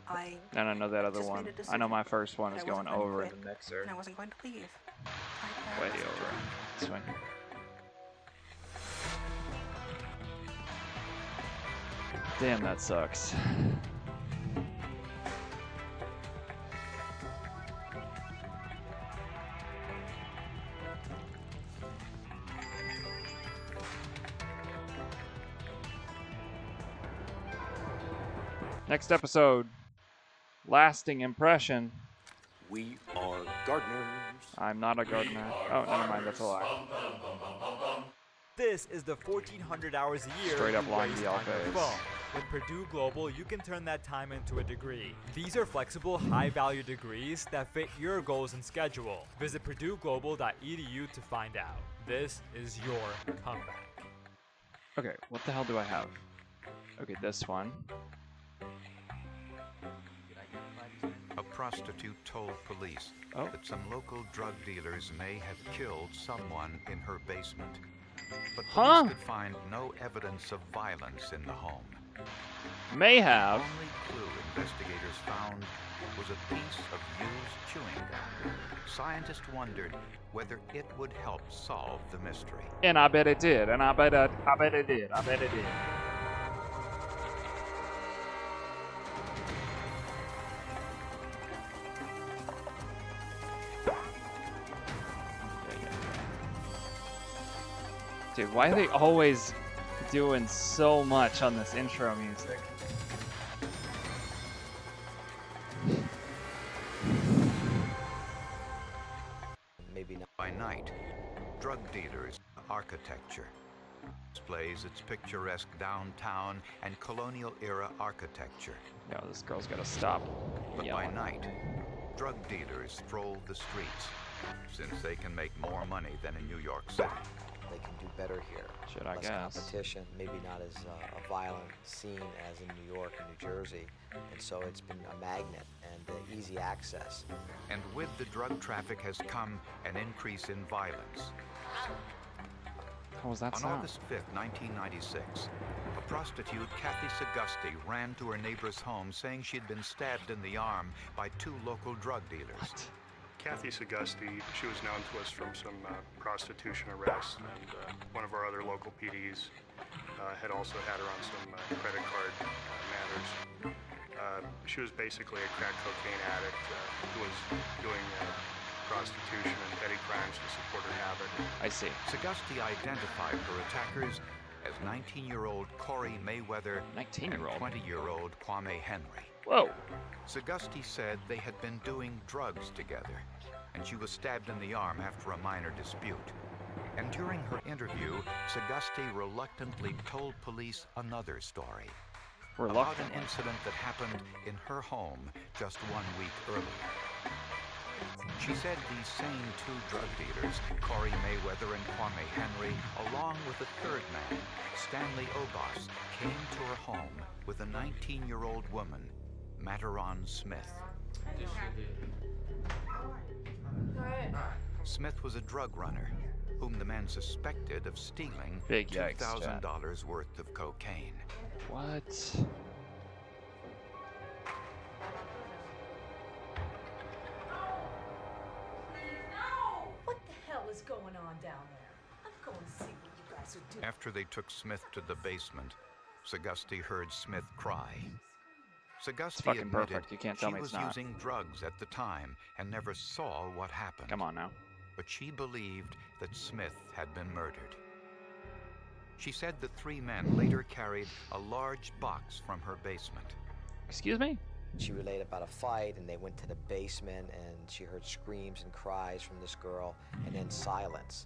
Speaker 6: I.
Speaker 1: And I know that other
Speaker 6: just
Speaker 1: one.
Speaker 6: made a
Speaker 1: I know
Speaker 6: decision
Speaker 1: my first one
Speaker 6: that
Speaker 1: is
Speaker 6: I
Speaker 1: going
Speaker 6: wasn't going to
Speaker 1: over in
Speaker 6: quit,
Speaker 1: the mixer.
Speaker 6: and I wasn't going to leave.
Speaker 1: Way over. This one. Damn, that sucks. Next episode, lasting impression.
Speaker 13: We are gardeners.
Speaker 1: I'm not a gardener. Oh, never mind, that's a lie.
Speaker 14: This is the 1,400 hours a year
Speaker 1: Straight up
Speaker 14: you
Speaker 1: long
Speaker 14: waste
Speaker 1: DL
Speaker 14: on your
Speaker 1: phase.
Speaker 14: phone. With Purdue Global, you can turn that time into a degree. These are flexible, high-value degrees that fit your goals and schedule. Visit purdueglobal.edu to find out. This is your comeback.
Speaker 1: Okay, what the hell do I have? Okay, this one.
Speaker 4: A prostitute told police that some local drug dealers may have killed someone in her basement. But police could find no evidence of violence in the home.
Speaker 1: May have.
Speaker 4: The only clue investigators found was a piece of used chewing gum. Scientists wondered whether it would help solve the mystery.
Speaker 1: And I bet it did. And I bet it did. I bet it did. Dude, why are they always doing so much on this intro music?
Speaker 4: Maybe not. By night, drug dealers' architecture displays its picturesque downtown and colonial-era architecture.
Speaker 1: Yo, this girl's gotta stop.
Speaker 4: But by night, drug dealers stroll the streets, since they can make more money than in New York City.
Speaker 15: They can do better here.
Speaker 1: Should I
Speaker 15: Less
Speaker 1: guess?
Speaker 15: competition, maybe not as a violent scene as in New York and New Jersey, and so it's been a magnet and easy access.
Speaker 4: And with the drug traffic has come an increase in violence.
Speaker 1: How was that
Speaker 4: On
Speaker 1: sound?
Speaker 4: August 5th, 1996, a prostitute, Kathy Sagusty, ran to her neighbor's home saying she had been stabbed in the arm by 2 local drug dealers.
Speaker 1: What?
Speaker 16: Kathy Sagusty, she was known to us from some prostitution arrests, and one of our other local PDs had also had her on some credit card matters. She was basically a crack cocaine addict who was doing prostitution and petty crimes to support her habit.
Speaker 1: I see.
Speaker 4: Sagusty identified her attackers as 19-year-old Corey Mayweather
Speaker 1: 19-year-old?
Speaker 4: and 20-year-old Kwame Henry.
Speaker 1: Whoa.
Speaker 4: Sagusty said they had been doing drugs together, and she was stabbed in the arm after a minor dispute. And during her interview, Sagusty reluctantly told police another story about an incident that happened in her home just 1 week earlier. She said these same 2 drug dealers, Corey Mayweather and Kwame Henry, along with a third man, Stanley Obas, came to her home with a 19-year-old woman, Mataron Smith.
Speaker 17: Alright.
Speaker 4: Smith was a drug runner whom the men suspected of stealing
Speaker 1: Big yikes,
Speaker 4: $2,000 worth of cocaine.
Speaker 1: What?
Speaker 17: What the hell is going on down there? I'm going to see what you guys are doing.
Speaker 4: After they took Smith to the basement, Sagasti heard Smith cry. Sagasti admitted
Speaker 1: perfect. You can't tell
Speaker 4: she
Speaker 1: me
Speaker 4: was
Speaker 1: it's not.
Speaker 4: using drugs at the time and never saw what happened.
Speaker 1: Come on now.
Speaker 4: But she believed that Smith had been murdered. She said the three men later carried a large box from her basement.
Speaker 1: Excuse me?
Speaker 15: She relayed about a fight, and they went to the basement, and she heard screams and cries from this girl, and then silence.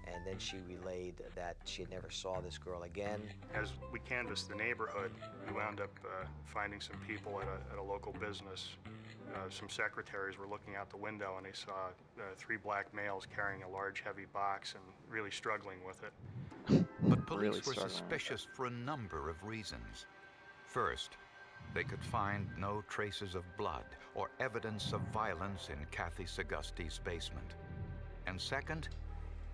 Speaker 15: And then she relayed that she had never saw this girl again.
Speaker 16: As we canvassed the neighborhood, we wound up finding some people at a local business. Some secretaries were looking out the window, and they saw three black males carrying a large, heavy box and really struggling with it.
Speaker 4: But police were suspicious for a number of reasons. First, they could find no traces of blood or evidence of violence in Kathy Sagasti's basement. And second,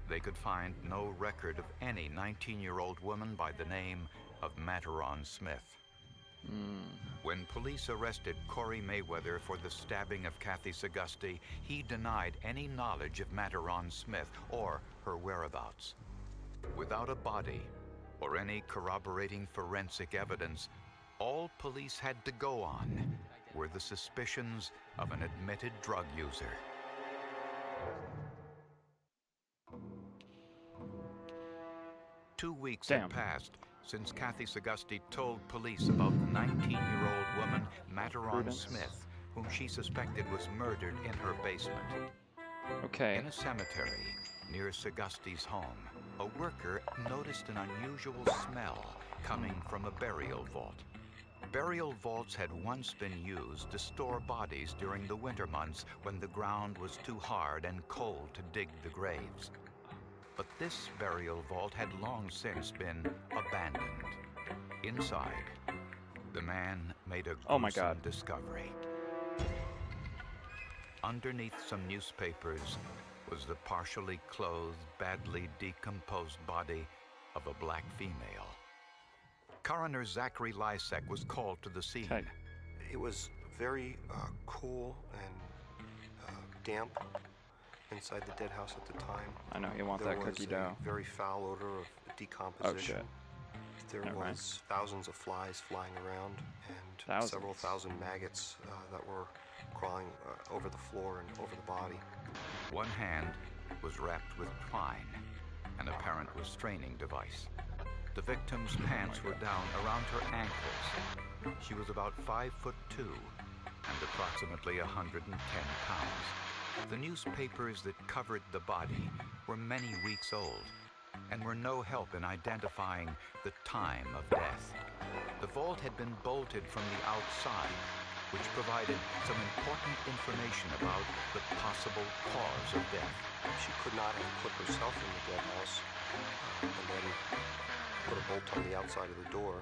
Speaker 4: they could find no record of any 19-year-old woman by the name of Materon Smith. When police arrested Corey Mayweather for the stabbing of Kathy Sagasti, he denied any knowledge of Materon Smith or her whereabouts. Without a body or any corroborating forensic evidence, all police had to go on were the suspicions of an admitted drug user. Two weeks had passed since Kathy Sagasti told police about the 19-year-old woman, Materon Smith, whom she suspected was murdered in her basement.
Speaker 1: Okay.
Speaker 4: In a cemetery near Sagasti's home, a worker noticed an unusual smell coming from a burial vault. Burial vaults had once been used to store bodies during the winter months when the ground was too hard and cold to dig the graves. But this burial vault had long since been abandoned. Inside, the man made a gruesome discovery. Underneath some newspapers was the partially clothed, badly decomposed body of a black female. Coroner Zachary Lysek was called to the scene.
Speaker 18: It was very cool and damp inside the dead house at the time.
Speaker 1: I know, you want that cookie dough.
Speaker 18: There was a very foul odor of decomposition.
Speaker 1: Oh, shit.
Speaker 18: There was thousands of flies flying around and several thousand maggots that were crawling over the floor and over the body.
Speaker 4: One hand was wrapped with twine, an apparent restraining device. The victim's pants were down around her ankles. She was about 5'2" and approximately 110 pounds. The newspapers that covered the body were many weeks old and were no help in identifying the time of death. The vault had been bolted from the outside, which provided some important information about the possible cause of death.
Speaker 18: She could not have put herself in the dead house and then put a bolt on the outside of the door.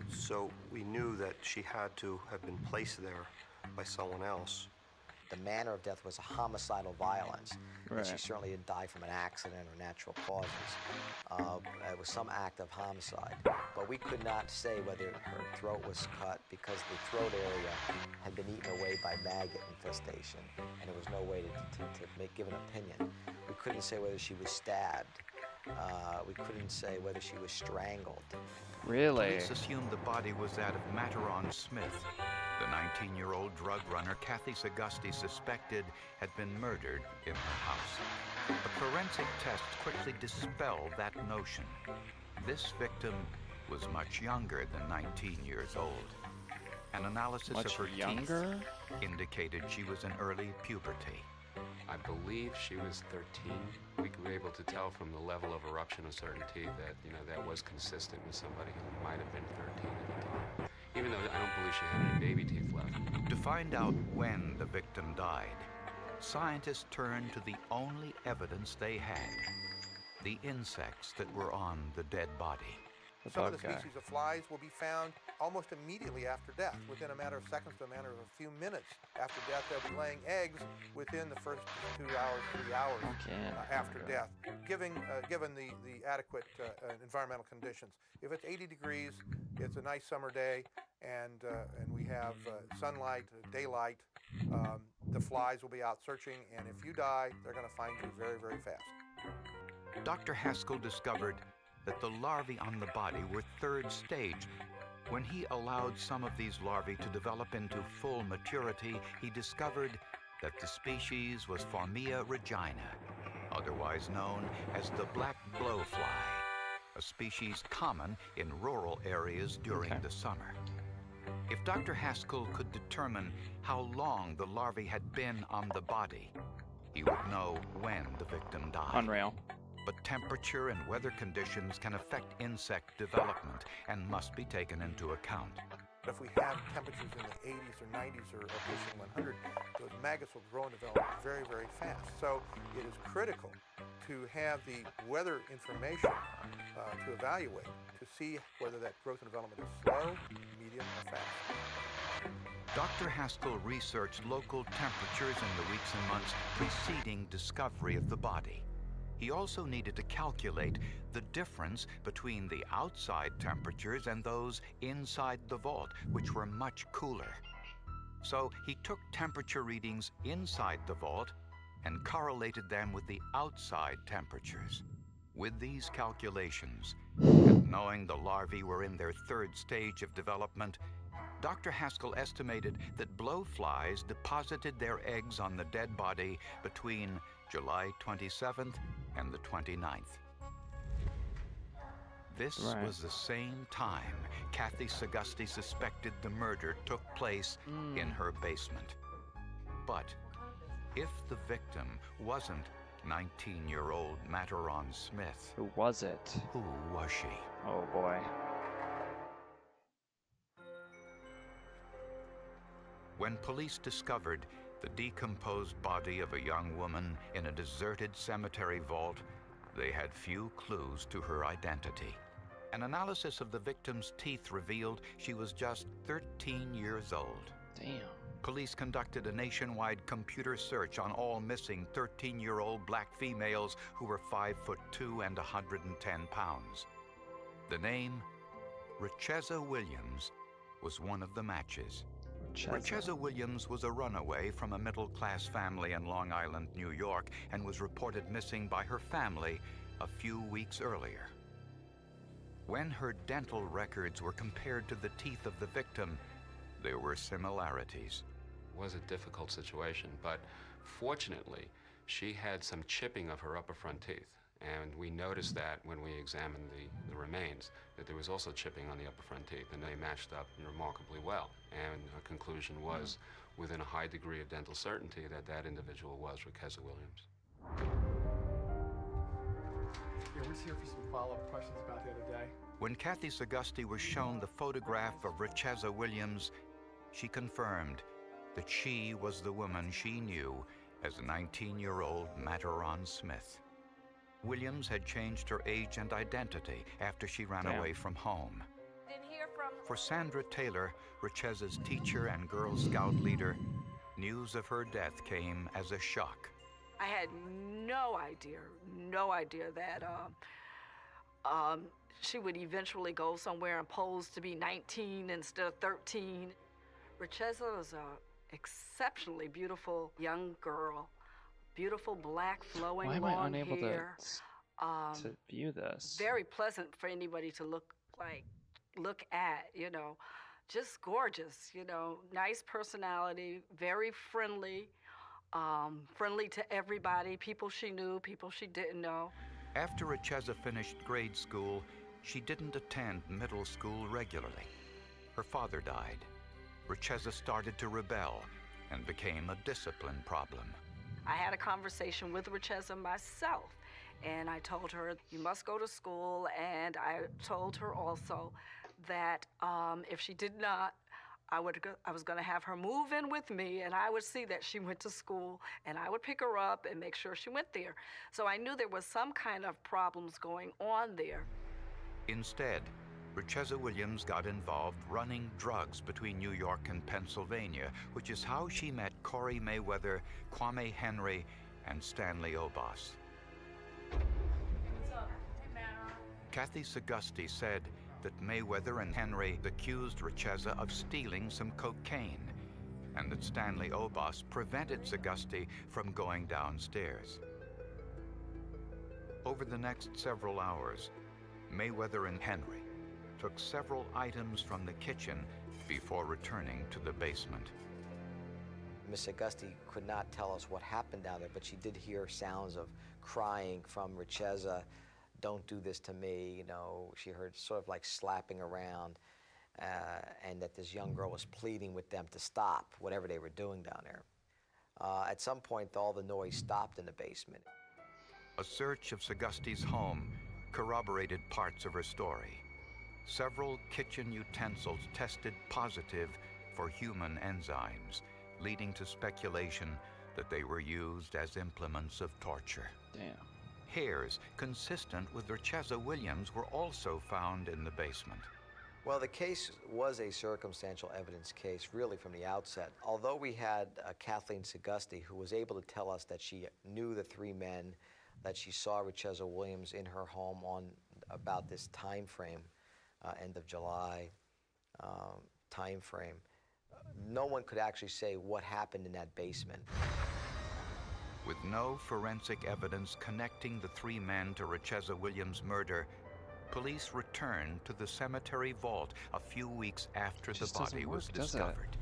Speaker 18: So we knew that she had to have been placed there by someone else.
Speaker 15: The manner of death was a homicidal violence.
Speaker 1: Right.
Speaker 15: She certainly didn't die from an accident or natural causes. It was some act of homicide. But we could not say whether her throat was cut because the throat area had been eaten away by maggot infestation, and there was no way to give an opinion. We couldn't say whether she was stabbed. We couldn't say whether she was strangled.
Speaker 1: Really?
Speaker 4: Police assumed the body was that of Materon Smith. The 19-year-old drug runner Kathy Sagasti suspected had been murdered in her house. But forensic tests quickly dispelled that notion. This victim was much younger than 19 years old. An analysis of her teeth indicated she was in early puberty.
Speaker 19: I believe she was 13. We were able to tell from the level of eruption of certain teeth that, that was consistent with somebody who might have been 13 at the time. Even though I don't believe she had any baby teeth left.
Speaker 4: To find out when the victim died, scientists turned to the only evidence they had, the insects that were on the dead body.
Speaker 20: Some of the species of flies will be found almost immediately after death. Within a matter of seconds to a matter of a few minutes after death, they'll be laying eggs within the first 2 hours, 3 hours after death, given the adequate environmental conditions. If it's 80 degrees, it's a nice summer day, and we have sunlight, daylight, the flies will be out searching, and if you die, they're going to find you very, very fast.
Speaker 4: Dr. Haskell discovered that the larvae on the body were third stage. When he allowed some of these larvae to develop into full maturity, he discovered that the species was Phormia regina, otherwise known as the black blowfly, a species common in rural areas during the summer. If Dr. Haskell could determine how long the larvae had been on the body, he would know when the victim died.
Speaker 1: Unreal.
Speaker 4: But temperature and weather conditions can affect insect development and must be taken into account.
Speaker 20: If we have temperatures in the 80s or 90s or pushing 100, those maggots will grow and develop very, very fast. So it is critical to have the weather information to evaluate, to see whether that growth and development is slow, medium, or fast.
Speaker 4: Dr. Haskell researched local temperatures in the weeks and months preceding discovery of the body. He also needed to calculate the difference between the outside temperatures and those inside the vault, which were much cooler. So he took temperature readings inside the vault and correlated them with the outside temperatures. With these calculations, and knowing the larvae were in their third stage of development, Dr. Haskell estimated that blowflies deposited their eggs on the dead body between July 27th and the 29th. This was the same time Kathy Sagusty suspected the murder took place in her basement. But if the victim wasn't 19-year-old Mataron Smith,
Speaker 1: who was it?
Speaker 4: Who was she?
Speaker 1: Oh boy.
Speaker 4: When police discovered the decomposed body of a young woman in a deserted cemetery vault, they had few clues to her identity. An analysis of the victim's teeth revealed she was just 13 years old.
Speaker 1: Damn.
Speaker 4: Police conducted a nationwide computer search on all missing 13-year-old black females who were 5'2" and 110 pounds. The name, Richeza Williams, was one of the matches. Richeza Williams was a runaway from a middle-class family in Long Island, New York, and was reported missing by her family a few weeks earlier. When her dental records were compared to the teeth of the victim, there were similarities.
Speaker 19: It was a difficult situation, but fortunately, she had some chipping of her upper front teeth. And we noticed that when we examined the remains, that there was also chipping on the upper front teeth, and they matched up remarkably well. And our conclusion was, within a high degree of dental certainty, that that individual was Richeza Williams.
Speaker 21: Yeah, we're just here for some follow-up questions about the other day.
Speaker 4: When Kathy Sagusty was shown the photograph of Richeza Williams, she confirmed that she was the woman she knew as 19-year-old Mataron Smith. Williams had changed her age and identity after she ran away from home. For Sandra Taylor, Richeza's teacher and Girl Scout leader, news of her death came as a shock.
Speaker 22: I had no idea that she would eventually go somewhere and pose to be 19 instead of 13. Richeza was an exceptionally beautiful young girl. Beautiful black flowing long hair.
Speaker 1: Why am I unable to view this?
Speaker 22: Very pleasant for anybody to look at, you know. Just gorgeous, you know. Nice personality, very friendly, friendly to everybody, people she knew, people she didn't know.
Speaker 4: After Richeza finished grade school, she didn't attend middle school regularly. Her father died. Richeza started to rebel and became a discipline problem.
Speaker 22: I had a conversation with Richeza myself, and I told her, you must go to school, and I told her also that if she did not, I was going to have her move in with me, and I would see that she went to school, and I would pick her up and make sure she went there. So I knew there was some kind of problems going on there.
Speaker 4: Instead, Richeza Williams got involved running drugs between New York and Pennsylvania, which is how she met Corey Mayweather, Kwame Henry, and Stanley Obas.
Speaker 2: What's up? Hey, man.
Speaker 4: Kathy Segusti said that Mayweather and Henry accused Richeza of stealing some cocaine, and that Stanley Obas prevented Segusti from going downstairs. Over the next several hours, Mayweather and Henry took several items from the kitchen before returning to the basement.
Speaker 15: Miss Augusti could not tell us what happened down there, but she did hear sounds of crying from Richeza. Don't do this to me, you know. She heard sort of like slapping around, and that this young girl was pleading with them to stop whatever they were doing down there. At some point, all the noise stopped in the basement.
Speaker 4: A search of Segusti's home corroborated parts of her story. Several kitchen utensils tested positive for human enzymes, leading to speculation that they were used as implements of torture.
Speaker 1: Damn.
Speaker 4: Hairs consistent with Richeza Williams were also found in the basement.
Speaker 15: Well, the case was a circumstantial evidence case, really, from the outset. Although we had Kathleen Segusti, who was able to tell us that she knew the three men, that she saw Richeza Williams in her home on about this time frame, end of July time frame, no one could actually say what happened in that basement.
Speaker 4: With no forensic evidence connecting the three men to Richeza Williams' murder, police returned to the cemetery vault a few weeks after the body was discovered.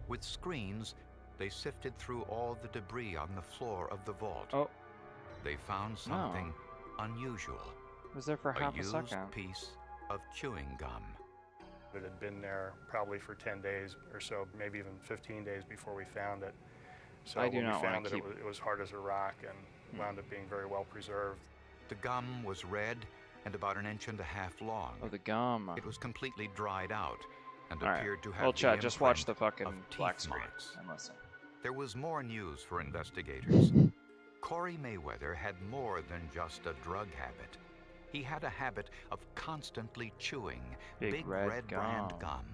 Speaker 4: With screens, they sifted through all the debris on the floor of the vault.
Speaker 1: Oh.
Speaker 4: They found something unusual.
Speaker 1: Was there for half a second.
Speaker 4: A used piece of chewing gum.
Speaker 16: It had been there probably for 10 days or so, maybe even 15 days before we found it. So
Speaker 1: I do
Speaker 16: when
Speaker 1: not
Speaker 16: we found
Speaker 1: want to keep...
Speaker 16: it was hard as a rock and wound up being very well preserved.
Speaker 4: The gum was red and about 1.5 inches long.
Speaker 1: Oh, the gum.
Speaker 4: It was completely dried out and
Speaker 1: All
Speaker 4: appeared
Speaker 1: right.
Speaker 4: to have
Speaker 1: Well,
Speaker 4: the
Speaker 1: Chad, just watch the
Speaker 4: imprint
Speaker 1: fucking
Speaker 4: of
Speaker 1: black
Speaker 4: teeth
Speaker 1: screen
Speaker 4: marks.
Speaker 1: and listen.
Speaker 4: There was more news for investigators. Corey Mayweather had more than just a drug habit. He had a habit of constantly chewing big red brand gum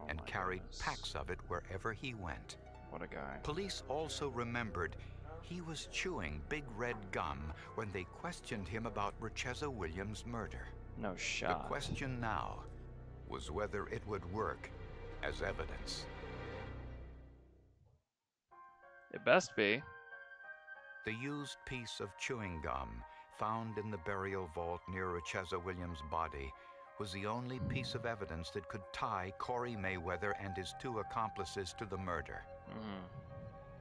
Speaker 4: and carried packs of it wherever he went.
Speaker 1: What a guy.
Speaker 4: Police also remembered he was chewing big red gum when they questioned him about Richeza Williams' murder.
Speaker 1: No shot.
Speaker 4: The question now was whether it would work as evidence.
Speaker 1: It best be.
Speaker 4: The used piece of chewing gum found in the burial vault near Richeza Williams' body was the only piece of evidence that could tie Corey Mayweather and his two accomplices to the murder.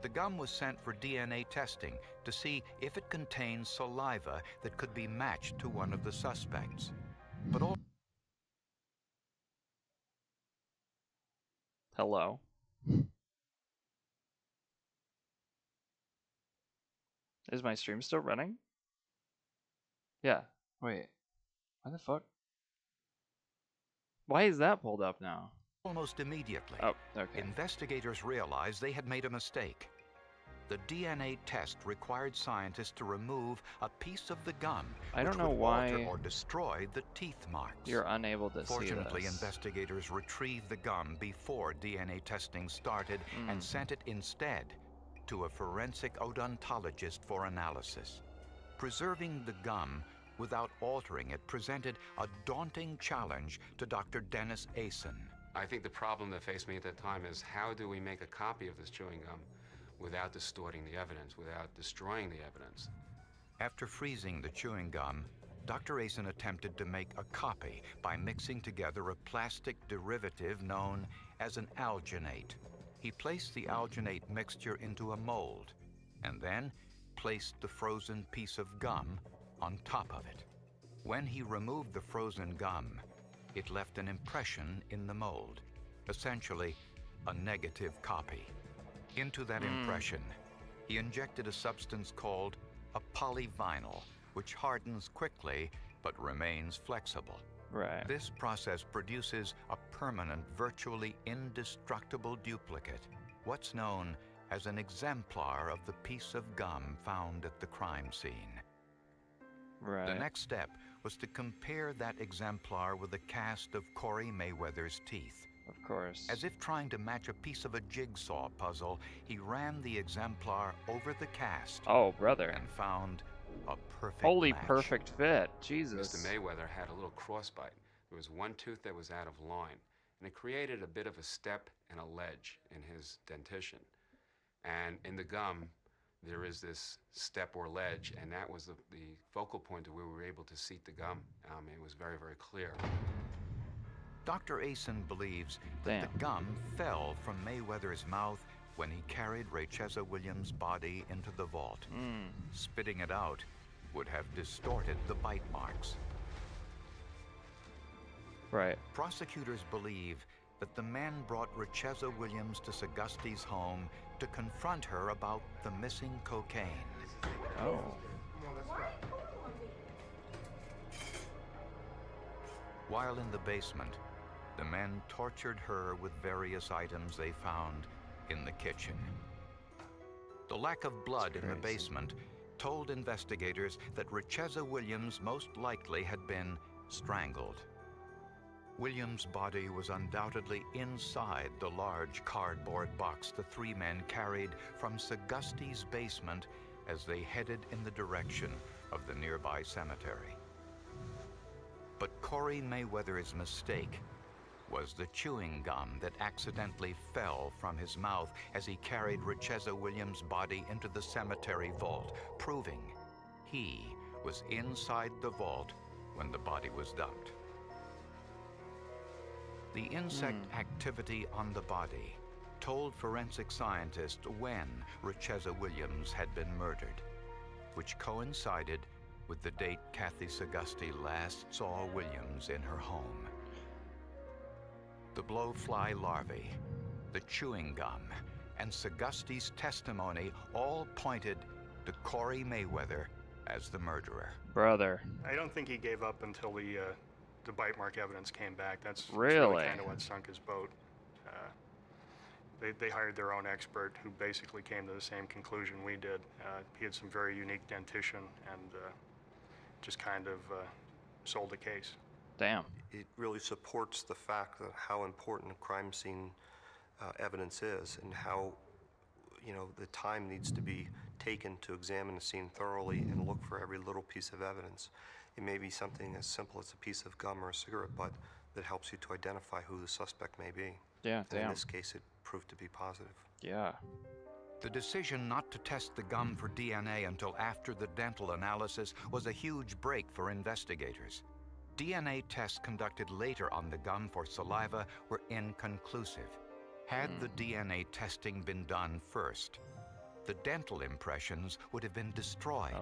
Speaker 4: The gum was sent for DNA testing to see if it contained saliva that could be matched to one of the suspects. But all...
Speaker 1: Hello. Is my stream still running? Yeah. Wait. Why the fuck? Why is that pulled up now?
Speaker 4: Almost immediately,
Speaker 1: okay.
Speaker 4: Investigators realized they had made a mistake. The DNA test required scientists to remove a piece of the gum
Speaker 1: I don't
Speaker 4: which
Speaker 1: know
Speaker 4: would
Speaker 1: why
Speaker 4: alter or destroy the teeth marks.
Speaker 1: You're unable to
Speaker 4: Fortunately,
Speaker 1: see this.
Speaker 4: investigators retrieved the gum before DNA testing started and sent it instead to a forensic odontologist for analysis. Preserving the gum without altering it presented a daunting challenge to Dr. Dennis Asen.
Speaker 19: I think the problem that faced me at that time is how do we make a copy of this chewing gum without distorting the evidence, without destroying the evidence?
Speaker 4: After freezing the chewing gum, Dr. Asen attempted to make a copy by mixing together a plastic derivative known as an alginate. He placed the alginate mixture into a mold and then placed the frozen piece of gum on top of it. When he removed the frozen gum, it left an impression in the mold, essentially a negative copy. Into that impression, he injected a substance called a polyvinyl, which hardens quickly but remains flexible.
Speaker 1: Right.
Speaker 4: This process produces a permanent, virtually indestructible duplicate, what's known as an exemplar of the piece of gum found at the crime scene.
Speaker 1: Right.
Speaker 4: The next step was to compare that exemplar with a cast of Corey Mayweather's teeth.
Speaker 1: Of course.
Speaker 4: As if trying to match a piece of a jigsaw puzzle, he ran the exemplar over the cast.
Speaker 1: Oh, brother.
Speaker 4: And found a perfect
Speaker 1: Holy
Speaker 4: match.
Speaker 1: perfect fit. Jesus.
Speaker 19: Mr. Mayweather had a little crossbite. There was one tooth that was out of line, and it created a bit of a step and a ledge in his dentition. And in the gum, there is this step or ledge, and that was the focal point where we were able to seat the gum. It was very, very clear.
Speaker 4: Dr. Asen believes that the gum fell from Mayweather's mouth when he carried Raycheza Williams' body into the vault. Spitting it out would have distorted the bite marks.
Speaker 1: Right.
Speaker 4: Prosecutors believe that the men brought Raycheza Williams to Sagasti's home to confront her about the missing cocaine.
Speaker 1: Oh.
Speaker 4: While in the basement, the men tortured her with various items they found in the kitchen. The lack of blood in the basement told investigators that Raycheza Williams most likely had been strangled. Williams' body was undoubtedly inside the large cardboard box the three men carried from Sagasti's basement as they headed in the direction of the nearby cemetery. But Corey Mayweather's mistake was the chewing gum that accidentally fell from his mouth as he carried Raycheza Williams' body into the cemetery vault, proving he was inside the vault when the body was dumped. The insect activity on the body told forensic scientists when Raycheza Williams had been murdered, which coincided with the date Kathy Sagasti last saw Williams in her home. The blowfly larvae, the chewing gum, and Sagasti's testimony all pointed to Corey Mayweather as the murderer.
Speaker 1: Brother.
Speaker 16: I don't think he gave up until the bite mark evidence came back. That's
Speaker 1: really
Speaker 16: kind of what sunk his boat. They hired their own expert who basically came to the same conclusion we did. He had some very unique dentition and just kind of sold the case.
Speaker 1: Damn.
Speaker 18: It really supports the fact that how important crime scene evidence is and how, the time needs to be taken to examine the scene thoroughly and look for every little piece of evidence. It may be something as simple as a piece of gum or a cigarette butt that helps you to identify who the suspect may be.
Speaker 1: Yeah,
Speaker 18: and
Speaker 1: damn.
Speaker 18: in this case, it proved to be positive.
Speaker 1: Yeah.
Speaker 4: The decision not to test the gum for DNA until after the dental analysis was a huge break for investigators. DNA tests conducted later on the gum for saliva were inconclusive. Had the DNA testing been done first, the dental impressions would have been destroyed,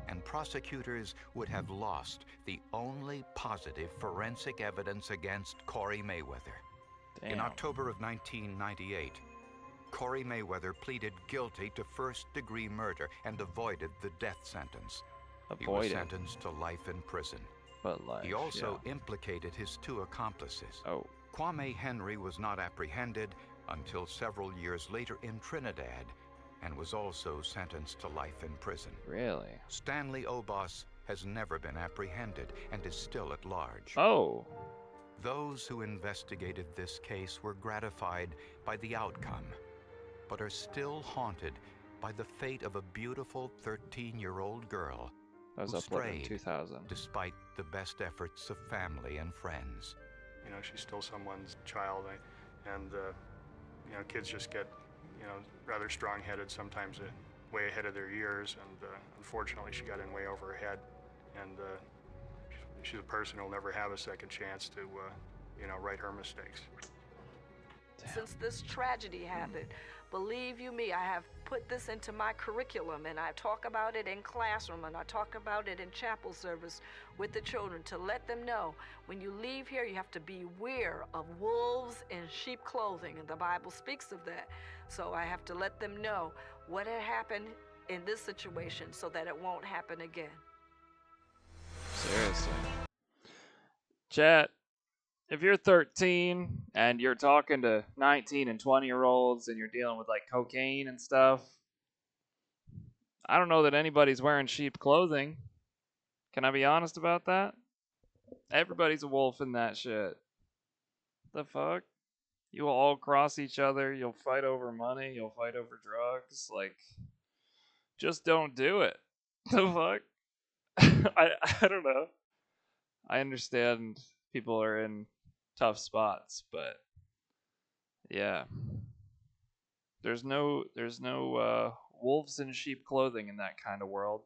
Speaker 4: and prosecutors would have lost the only positive forensic evidence against Corey Mayweather.
Speaker 1: Damn.
Speaker 4: In October of 1998, Corey Mayweather pleaded guilty to first-degree murder and avoided the death sentence. He was sentenced to life in prison.
Speaker 1: But life,
Speaker 4: he also implicated his two accomplices. Kwame Henry was not apprehended until several years later in Trinidad and was also sentenced to life in prison.
Speaker 1: Really?
Speaker 4: Stanley Obos has never been apprehended and is still at large. Those who investigated this case were gratified by the outcome, but are still haunted by the fate of a beautiful 13-year-old girl
Speaker 1: that was
Speaker 4: who
Speaker 1: uploaded in
Speaker 4: strayed
Speaker 1: 2000.
Speaker 4: despite the best efforts of family and friends.
Speaker 16: She's still someone's child, and kids just get, rather strong-headed, sometimes way ahead of their years, and unfortunately she got in way over her head, and she's a person who'll never have a second chance to, right her mistakes.
Speaker 22: Since this tragedy happened, believe you me, I have put this into my curriculum, and I talk about it in classroom, and I talk about it in chapel service with the children to let them know when you leave here, you have to beware of wolves in sheep clothing, and the Bible speaks of that. So I have to let them know what had happened in this situation so that it won't happen again.
Speaker 1: Seriously. Chat, if you're 13 and you're talking to 19 and 20-year-olds and you're dealing with like cocaine and stuff, I don't know that anybody's wearing sheep clothing. Can I be honest about that? Everybody's a wolf in that shit. The fuck? You will all cross each other. You'll fight over money. You'll fight over drugs. Like, just don't do it. The fuck? I don't know. I understand people are in tough spots, but yeah. There's no wolves in sheep clothing in that kind of world.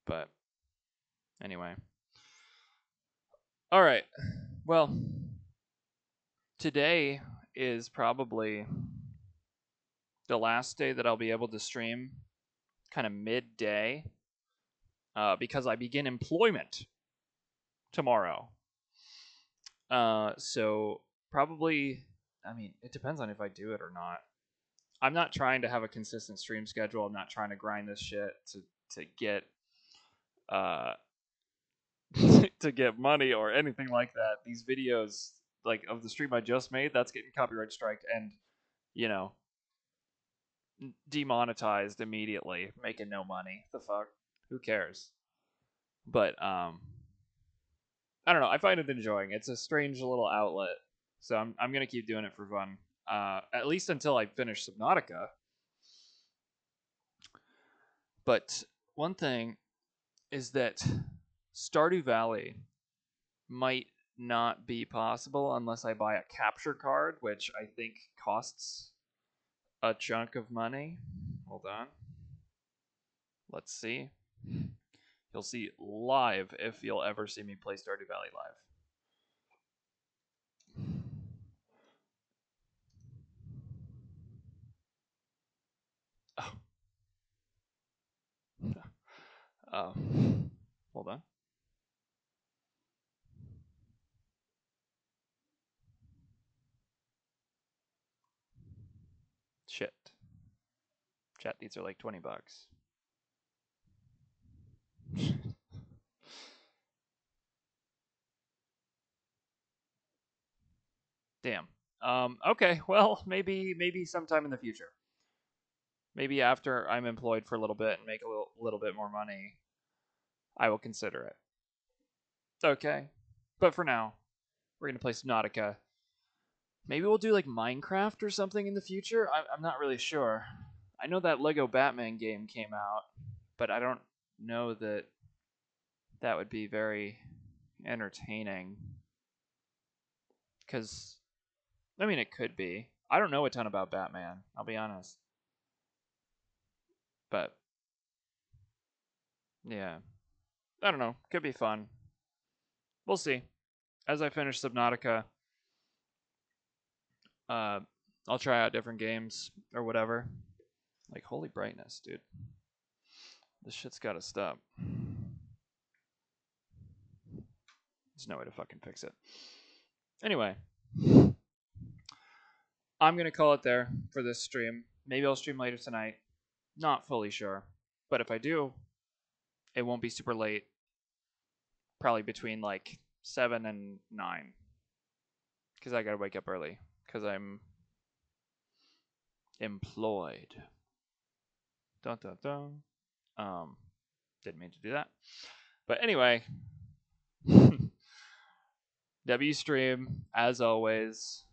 Speaker 1: But anyway. All right. Well, today is probably the last day that I'll be able to stream kind of midday because I begin employment tomorrow. So probably, I mean, it depends on if I do it or not. I'm not trying to have a consistent stream schedule. I'm not trying to grind this shit to get to get money or anything like that. These videos, like of the stream I just made, that's getting copyright striked and, you know, demonetized immediately, making no money. The fuck? Who cares? But I don't know. I find it enjoying. It's a strange little outlet, so I'm gonna keep doing it for fun. At least until I finish Subnautica. But one thing is that Stardew Valley might not be possible unless I buy a capture card, which I think costs a chunk of money. Hold on. Let's see. You'll see live if you'll ever see me play Stardew Valley live. Oh. Hold on. Shit. Chat, these are like $20. Damn. Okay, well, maybe sometime in the future. Maybe after I'm employed for a little bit and make a little bit more money, I will consider it. Okay. But for now, we're going to play Subnautica. Maybe we'll do like Minecraft or something in the future. I'm not really sure. I know that Lego Batman game came out, but I don't know that that would be very entertaining. Because, I mean, it could be. I don't know a ton about Batman, I'll be honest. But, yeah. I don't know. Could be fun. We'll see. As I finish Subnautica, I'll try out different games or whatever. Like, holy brightness, dude. This shit's gotta stop. There's no way to fucking fix it. Anyway. I'm gonna call it there for this stream. Maybe I'll stream later tonight. Not fully sure. But if I do, it won't be super late. Probably between like 7 and 9. Because I gotta wake up early. Because I'm employed. Dun dun dun. Didn't mean to do that. But anyway. W stream, as always.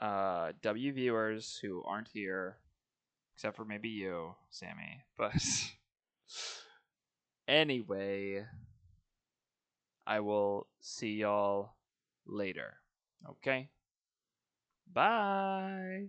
Speaker 1: W viewers who aren't here. Except for maybe you, Sammy. But anyway, I will see y'all later. Okay? Bye.